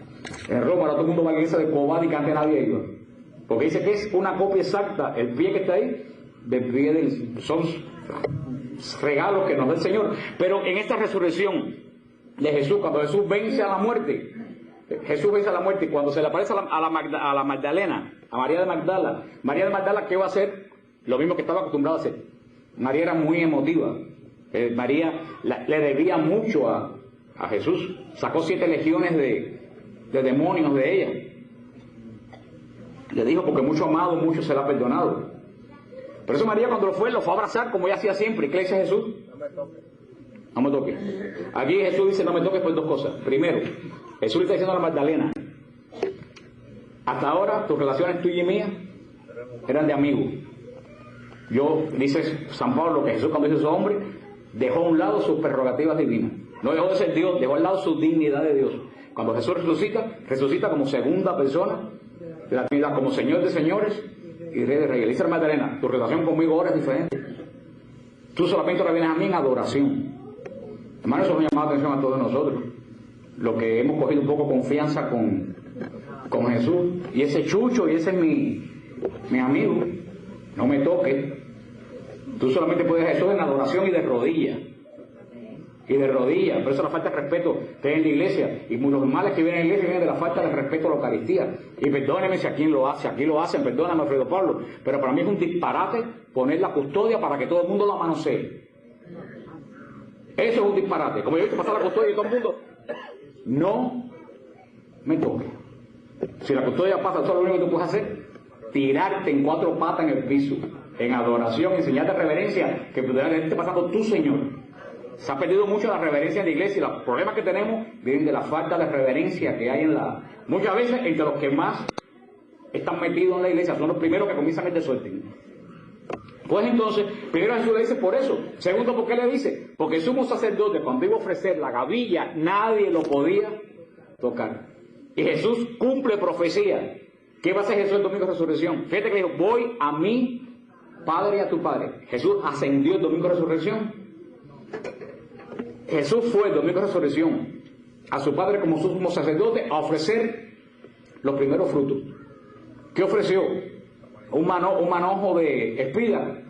Roma. Ahora todo el mundo va a la iglesia de Quo Vadis que antes nadie iba, porque dice que es una copia exacta, el pie que está ahí del pie son regalos que nos da el Señor. Pero en esta resurrección de Jesús, cuando Jesús vence a la muerte, y cuando se le aparece a la Magdalena, a María de Magdala, ¿qué va a hacer? Lo mismo que estaba acostumbrado a hacer. María era muy emotiva. María le debía mucho a Jesús. Sacó 7 legiones de demonios de ella. Le dijo, porque mucho amado, mucho será perdonado. Por eso María cuando lo fue a abrazar como ella hacía siempre. ¿Qué le dice Jesús? No me toques. Aquí Jesús dice no me toques por dos cosas. Primero, Jesús le está diciendo a la Magdalena, hasta ahora tus relaciones tuyas y mías eran de amigos. Dice San Pablo que Jesús, cuando hizo su hombre, dejó a un lado sus prerrogativas divinas. No dejó de ser Dios, dejó al lado su dignidad de Dios. Cuando Jesús resucita como segunda persona de la Trinidad, como Señor de señores y Rey de reyes. Dice la Magdalena, tu relación conmigo ahora es diferente. Tú solamente ahora vienes a mí en adoración. Hermano, eso me ha llamado la atención a todos nosotros. Lo que hemos cogido un poco confianza con Jesús. Y ese Chucho, y ese es mi amigo. No me toques. Tú solamente puedes a Jesús en adoración y de rodillas. Y de rodillas. Por eso la falta de respeto que hay en la iglesia. Y los males que vienen en la iglesia vienen de la falta de respeto a la Eucaristía. Y perdóneme si aquí lo hace. Aquí lo hacen, perdóname Alfredo Pablo. Pero para mí es un disparate poner la custodia para que todo el mundo la manosee. Eso es un disparate. Como yo he visto pasar la custodia y todo el mundo. No me toque. Si la custodia pasa, eso es lo único que tú puedes hacer. Tirarte en cuatro patas en el piso. En adoración, enseñarte reverencia. Que pudiera esté pasando tu Señor. Se ha perdido mucho la reverencia en la iglesia y los problemas que tenemos vienen de la falta de reverencia que hay muchas veces entre los que más están metidos en la iglesia, son los primeros que comienzan el desorden. Pues entonces, primero Jesús le dice por eso. Segundo, ¿por qué le dice? Porque el sumo sacerdote, cuando iba a ofrecer la gavilla, nadie lo podía tocar. Y Jesús cumple profecía. ¿Qué va a hacer Jesús el domingo de resurrección? Fíjate que dijo, voy a mi Padre y a tu Padre. Jesús ascendió el domingo de resurrección. Jesús fue el domingo de resurrección a su Padre como sumo sacerdote a ofrecer los primeros frutos. ¿Qué ofreció? Un manojo de espiga.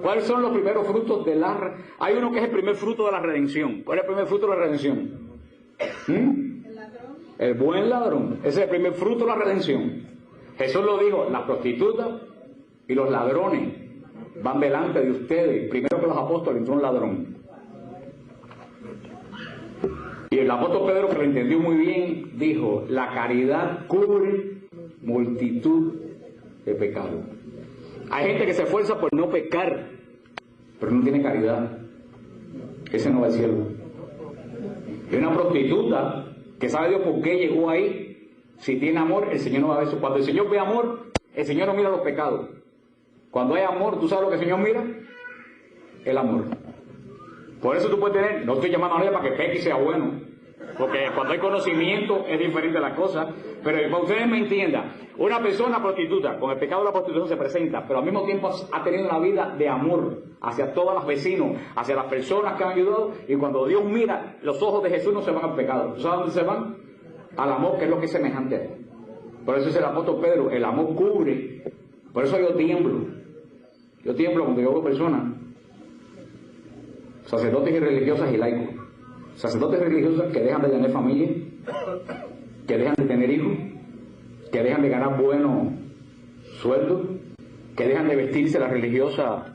¿Cuáles son los primeros frutos de la... Hay uno que es el primer fruto de la redención. ¿Cuál es el primer fruto de la redención? El ladrón. El buen ladrón. Ese es el primer fruto de la redención. Jesús lo dijo, las prostitutas y los ladrones van delante de ustedes. Primero que los apóstoles entró un ladrón. Y el apóstol Pedro, que lo entendió muy bien, dijo, la caridad cubre multitud de pecados. Hay gente que se esfuerza por no pecar, pero no tiene caridad. Ese no va al cielo. Y una prostituta que sabe Dios por qué llegó ahí, si tiene amor, el Señor no va a ver eso. Cuando el Señor ve amor, el Señor no mira los pecados. Cuando hay amor, ¿tú sabes lo que el Señor mira? El amor. Por eso tú puedes tener, no estoy llamando a ella para que peque y sea bueno, porque cuando hay conocimiento es diferente la cosa, pero para que ustedes me entiendan, una persona prostituta, con el pecado de la prostitución se presenta, pero al mismo tiempo ha tenido una vida de amor hacia todos los vecinos, hacia las personas que han ayudado, y cuando Dios mira, los ojos de Jesús no se van al pecado. ¿Tú sabes dónde se van? Al amor, que es lo que es semejante a él. Por eso es el apóstol Pedro, el amor cubre. Por eso yo tiemblo cuando yo veo personas, sacerdotes y religiosas y laicos, sacerdotes y religiosas que dejan de tener familia, que dejan de tener hijos, que dejan de ganar buenos sueldos, que dejan de vestirse la religiosa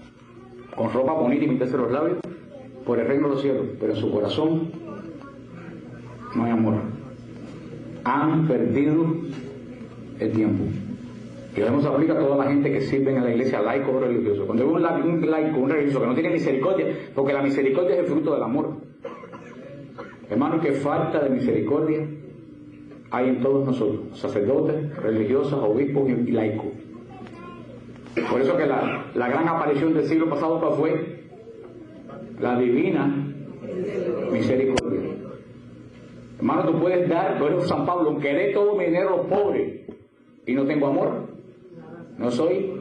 con ropa bonita y pintarse los labios por el reino de los cielos, pero en su corazón no hay amor. Han perdido el tiempo. Y eso se aplica a toda la gente que sirve en la iglesia, laico o religioso. Cuando hay un laico, un religioso que no tiene misericordia, porque la misericordia es el fruto del amor. Hermanos, que falta de misericordia hay en todos nosotros, sacerdotes, religiosas, obispos y laicos. Por eso que la gran aparición del siglo pasado, ¿cuál fue? La divina misericordia. Hermano, tú puedes dar, por eso San Pablo, aunque dé todo mi dinero a los pobres y no tengo amor, no soy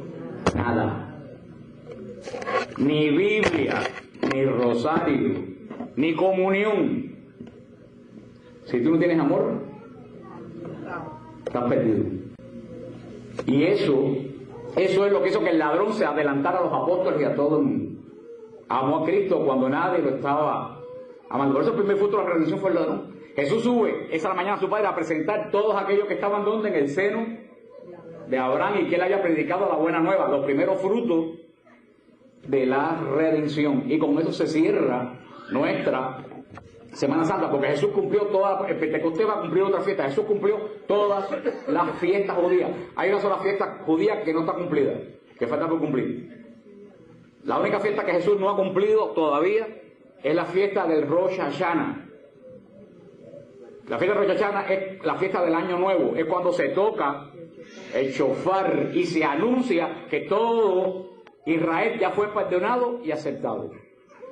nada. Ni Biblia, ni rosario, ni comunión. Si tú no tienes amor, estás perdido. Y eso es lo que hizo que el ladrón se adelantara a los apóstoles y a todo el mundo. Amó a Cristo cuando nadie lo estaba amando. Por eso el primer fruto de la redención fue el ladrón. Jesús sube esa mañana a su Padre a presentar todos aquellos que estaban donde, en el seno de Abraham, y que él haya predicado la buena nueva, los primeros frutos de la redención. Y con eso se cierra nuestra Semana Santa, porque Jesús cumplió toda, el Pentecostés va a cumplir otra fiesta. Jesús cumplió todas las fiestas judías. Hay una sola fiesta judía que no está cumplida, que falta por cumplir. La única fiesta que Jesús no ha cumplido todavía es la fiesta del Rosh Hashanah. La fiesta de Rosh Hashanah es la fiesta del Año Nuevo, es cuando se toca el shofar y se anuncia que todo Israel ya fue perdonado y aceptado.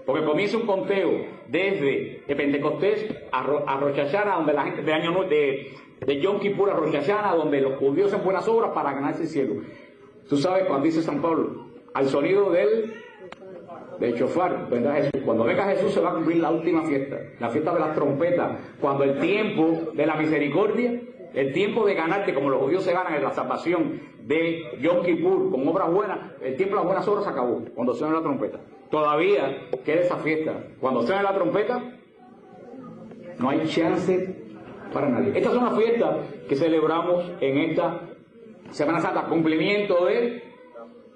Porque comienza un conteo desde Pentecostés a Rosh Hashanah, donde la gente de Año Nuevo, de Yom Kippur a Rosh Hashanah, donde los judíos hacen buenas obras para ganarse el cielo. Tú sabes cuando dice San Pablo, al sonido del shofar, vendrá Jesús. Cuando venga Jesús se va a cumplir la última fiesta, la fiesta de las trompetas, cuando el tiempo de la misericordia, el tiempo de ganarte, como los judíos se ganan en la salvación de Yom Kippur con obras buenas, el tiempo de las buenas obras se acabó, cuando suena la trompeta. Todavía queda esa fiesta. Cuando suena la trompeta, no hay chance para nadie. Estas son las fiestas que celebramos en esta Semana Santa, cumplimiento de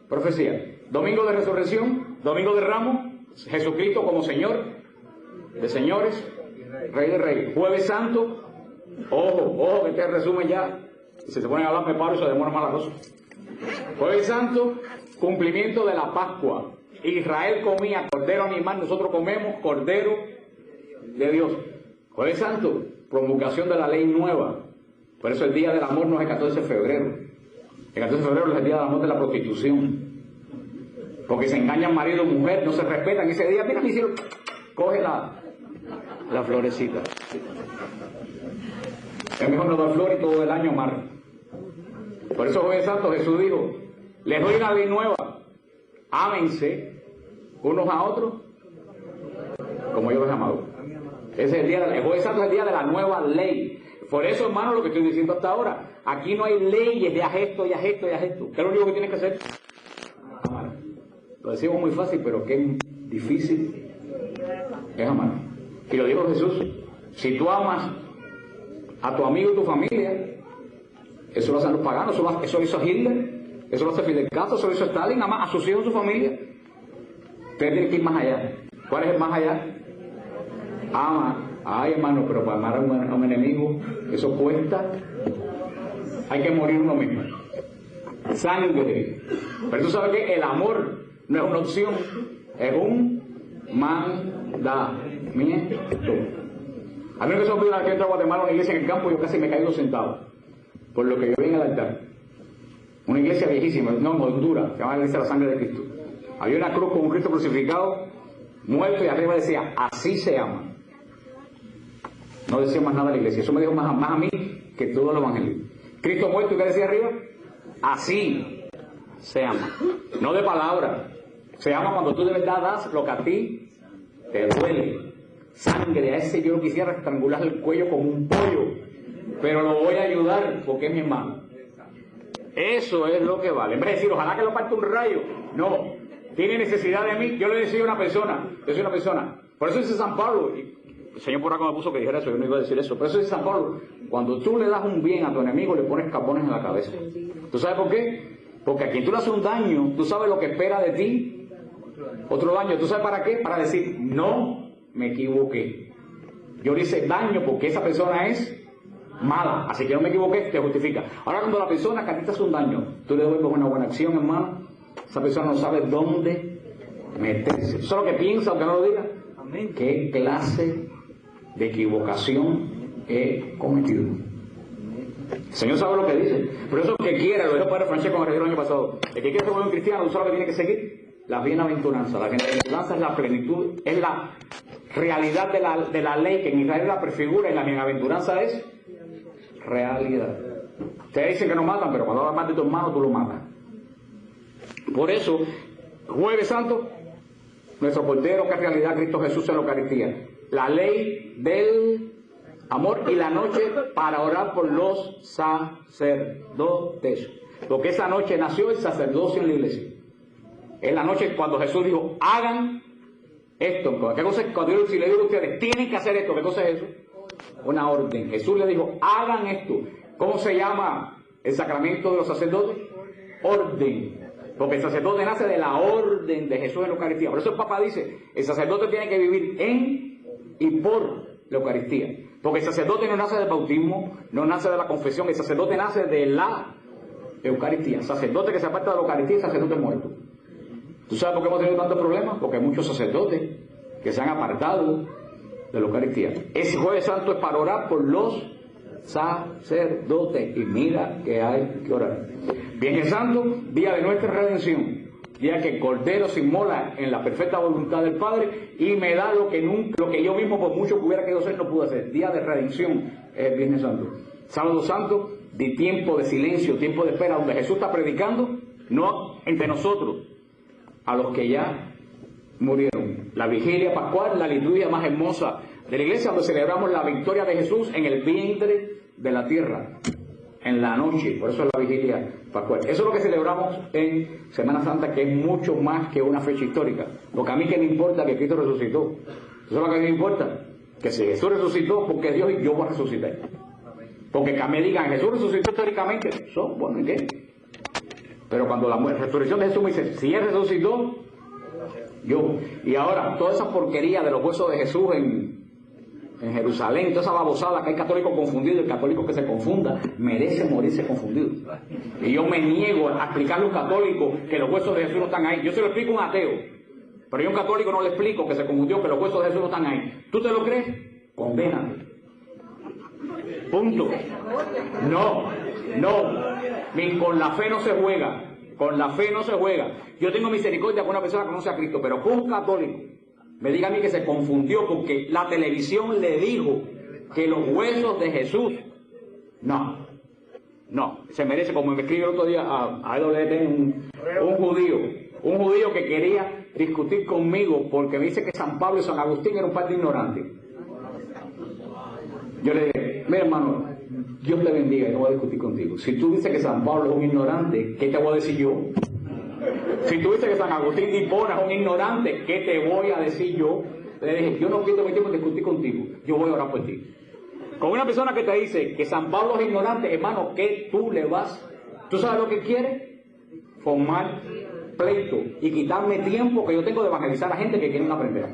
profecía. Domingo de Resurrección, Domingo de Ramos, Jesucristo como Señor de señores, Rey de reyes. Jueves Santo, ojo, que este resumen ya, si se ponen a hablar me paro y se demora más la cosa. Jueves Santo, cumplimiento de la Pascua. Israel comía cordero animal, nosotros comemos cordero de Dios. Jueves Santo, promulgación de la ley nueva. Por eso el Día del Amor no es el 14 de febrero. El 14 de febrero es el Día del Amor de la prostitución. Porque se engañan marido y mujer, no se respetan. Ese día, mira, me hicieron, coge la florecita. Es mejor no dar flor y todo el año amar. Por eso Jueves Santo Jesús dijo, les doy una ley nueva. Ámense unos a otros como yo los he amado. Ese es el Jueves Santo es el día de la nueva ley. Por eso, hermano, lo que estoy diciendo hasta ahora, aquí no hay leyes de haz esto y haz esto y haz esto. ¿Qué es lo único que tienes que hacer? Amar. Lo decimos muy fácil, pero qué difícil es amar. Y lo dijo Jesús, si tú amas a tu amigo y tu familia, eso lo hacen los paganos, eso lo hizo Hitler, eso lo hace Fidel Castro, eso lo hizo Stalin, ama a sus hijos y su familia. Ustedes tienen que ir más allá. ¿Cuál es el más allá? Ama. Ay, hermano, pero para amar a un enemigo, eso cuesta. Hay que morir uno mismo. Sangre. Pero tú sabes que el amor no es una opción, es un mandamiento. A mí no que se me olvidó una vez que entré a Guatemala, una iglesia en el campo, yo casi me caigo sentado. Por lo que yo vi en el altar. Una iglesia viejísima, no, en Honduras, se llama la iglesia de la sangre de Cristo. Había una cruz con un Cristo crucificado, muerto, y arriba decía, así se ama. No decía más nada la iglesia, eso me dijo más a mí que todo el evangelio. Cristo muerto, ¿y qué decía arriba? Así se ama. No de palabra. Se ama cuando tú de verdad das lo que a ti te duele. Sangre, a ese yo no quisiera estrangular el cuello como un pollo, pero lo voy a ayudar porque es mi hermano. Eso es lo que vale. En vez de decir, ojalá que lo parte un rayo. No, tiene necesidad de mí. Yo le decía a una persona, yo soy una persona. Por eso dice San Pablo, y el Señor por acá me puso que dijera eso, yo no iba a decir eso. Por eso dice San Pablo, cuando tú le das un bien a tu enemigo, le pones capones en la cabeza. ¿Tú sabes por qué? Porque a quien tú le haces un daño, tú sabes lo que espera de ti. Otro daño. ¿Tú sabes para qué? Para decir, no me equivoqué. Yo le hice daño porque esa persona es mala, así que no me equivoqué, te justifica. Ahora cuando la persona que a ti te hace un daño, tú le devuelves una buena acción, hermano, esa persona no sabe dónde meterse. Eso es lo que piensa, aunque no lo diga. Amén. ¿Qué clase de equivocación he cometido? El Señor sabe lo que dice. Por eso el que quiera, lo dijo el Padre Francesco cuando el año pasado, el que quiere ser un cristiano, tú sabes lo que tiene que seguir. La bienaventuranza. La bienaventuranza es la plenitud, es la realidad de la ley que en Israel la prefigura, y la bienaventuranza es realidad. Ustedes dicen que no matan, pero cuando hablas mal de tu hermano, tú lo matas. Por eso, Jueves Santo, nuestro Cordero, que es realidad Cristo Jesús en la Eucaristía. La ley del amor, y la noche para orar por los sacerdotes. Porque esa noche nació el sacerdocio en la iglesia. Es la noche cuando Jesús dijo, hagan esto. ¿Qué cosa es? Cuando yo le digo a ustedes, tienen que hacer esto, ¿qué cosa es eso? Una orden. Jesús le dijo, hagan esto. ¿Cómo se llama el sacramento de los sacerdotes? Orden. Porque el sacerdote nace de la orden de Jesús en la Eucaristía. Por eso el Papa dice, el sacerdote tiene que vivir en y por la Eucaristía. Porque el sacerdote no nace del bautismo, no nace de la confesión, el sacerdote nace de la Eucaristía. El sacerdote que se aparta de la Eucaristía es sacerdote muerto. ¿Tú sabes por qué hemos tenido tantos problemas? Porque hay muchos sacerdotes que se han apartado de la Eucaristía. Ese Jueves Santo es para orar por los sacerdotes, y mira que hay que orar. Viernes Santo, día de nuestra redención, día que el Cordero se inmola en la perfecta voluntad del Padre y me da lo que yo mismo, por mucho que hubiera querido hacer, no pude hacer. Día de redención es el Viernes Santo. Sábado Santo, de tiempo de silencio, tiempo de espera, donde Jesús está predicando, no entre nosotros, a los que ya murieron. La vigilia pascual, la liturgia más hermosa de la iglesia, donde celebramos la victoria de Jesús en el vientre de la tierra, en la noche. Por eso es la vigilia pascual. Eso es lo que celebramos en Semana Santa, que es mucho más que una fecha histórica. Lo que a mí que me importa es que Cristo resucitó. Eso es lo que a mí me importa, que si Jesús resucitó, porque Dios y yo voy a resucitar. Porque que me digan, Jesús resucitó históricamente, eso, bueno, ¿y qué? Pero cuando la resurrección de Jesús me dice, si Él resucitó, yo. Y ahora, toda esa porquería de los huesos de Jesús en Jerusalén, toda esa babosada que hay católicos confundidos, el católico que se confunda merece morirse confundido. Y yo me niego a explicarle a un católico que los huesos de Jesús no están ahí. Yo se lo explico a un ateo, pero yo a un católico no le explico que se confundió, que los huesos de Jesús no están ahí. ¿Tú te lo crees? Condénate. Punto. No. Con la fe no se juega. Con la fe no se juega. Yo tengo misericordia con una persona que conoce a Cristo, pero con un católico me diga a mí que se confundió porque la televisión le dijo que los huesos de Jesús, no, se merece, como me escribe el otro día a EWT, un judío que quería discutir conmigo porque me dice que San Pablo y San Agustín eran un par de ignorantes. Yo le dije, mira hermano, Dios te bendiga y no voy a discutir contigo. Si tú dices que San Pablo es un ignorante, ¿qué te voy a decir yo? Si tú dices que San Agustín de Hipona es un ignorante, ¿qué te voy a decir yo? Le dije, yo no pierdo mi tiempo en discutir contigo, yo voy a orar por ti. Con una persona que te dice que San Pablo es ignorante, hermano, ¿qué tú le vas? ¿Tú sabes lo que quiere? Formar pleito y quitarme tiempo que yo tengo de evangelizar a gente que quieren aprender.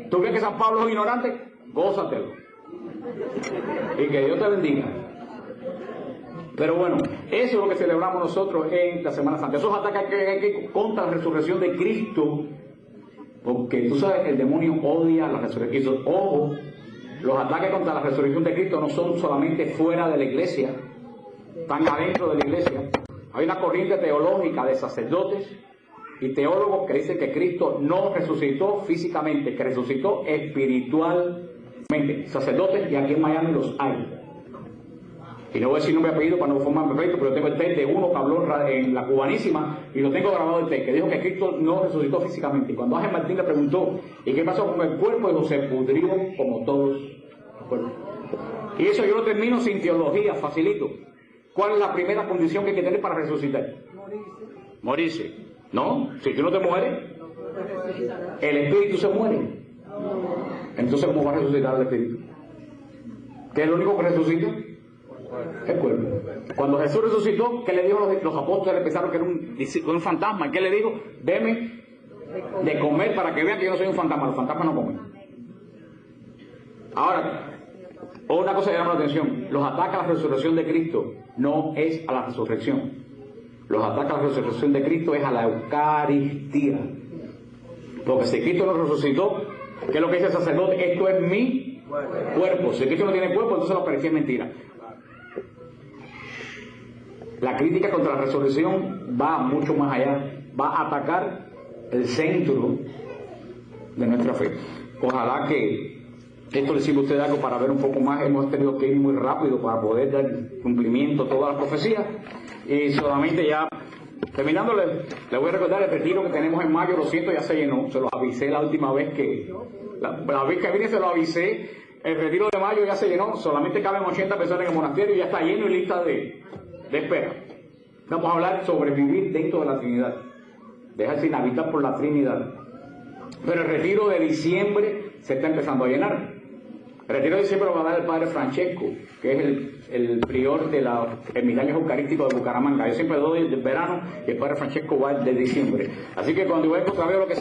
¿Tú crees que San Pablo es ignorante? Gózatelo. Y que Dios te bendiga. Pero bueno, eso es lo que celebramos nosotros en la Semana Santa. Esos ataques que hay que contra la resurrección de Cristo, porque tú sabes que el demonio odia la resurrección de Cristo. Ojo, los ataques contra la resurrección de Cristo no son solamente fuera de la iglesia, están adentro de la iglesia. Hay una corriente teológica de sacerdotes y teólogos que dicen que Cristo no resucitó físicamente, que resucitó espiritualmente. Sacerdotes, y aquí en Miami los hay. Y no voy a decir nombre y apellido para no formarme pleito, pero tengo el test de uno que habló en la Cubanísima y lo tengo grabado el test, que dijo que Cristo no resucitó físicamente. Y cuando Ángel Martín le preguntó, ¿y qué pasó con el cuerpo? Dijo, se pudrió como todos los cuerpos. Y eso yo lo termino sin teología, facilito. ¿Cuál es la primera condición que hay que tener para resucitar? Morirse. ¿No? Si tú no te mueres, el espíritu se muere. Entonces, ¿cómo va a resucitar el espíritu? ¿Qué es lo único que resucita? El cuerpo. Cuando Jesús resucitó, ¿qué le dijo los apóstoles? Pensaron que era un fantasma. ¿Qué le dijo? Deme de comer para que vean que yo no soy un fantasma. Los fantasmas no comen. Ahora, una cosa que llama la atención. Los ataques a la resurrección de Cristo no es a la resurrección. Los ataques a la resurrección de Cristo es a la Eucaristía. Porque si Cristo no resucitó, ¿qué es lo que dice el sacerdote? Esto es mi cuerpo. Si Cristo no tiene cuerpo, entonces la Eucaristía es mentira. La crítica contra la resurrección va mucho más allá, va a atacar el centro de nuestra fe. Ojalá que esto le sirva a usted algo para ver un poco más. Hemos tenido que ir muy rápido para poder dar cumplimiento a todas las profecías. Y solamente ya, terminando, le voy a recordar el retiro que tenemos en mayo. Lo siento, ya se llenó, se lo avisé la última vez que, la vez que vine se lo avisé. El retiro de mayo ya se llenó, solamente caben 80 personas en el monasterio y ya está lleno y lista de espera. Vamos a hablar sobre vivir dentro de la Trinidad, dejarse inhabitar por la Trinidad. Pero el retiro de diciembre se está empezando a llenar. El retiro de diciembre lo va a dar el padre Francesco, que es el prior del Ermitaño Eucarístico de Bucaramanga. Yo siempre doy el verano y el padre Francesco va el de diciembre. Así que cuando yo voy a lo que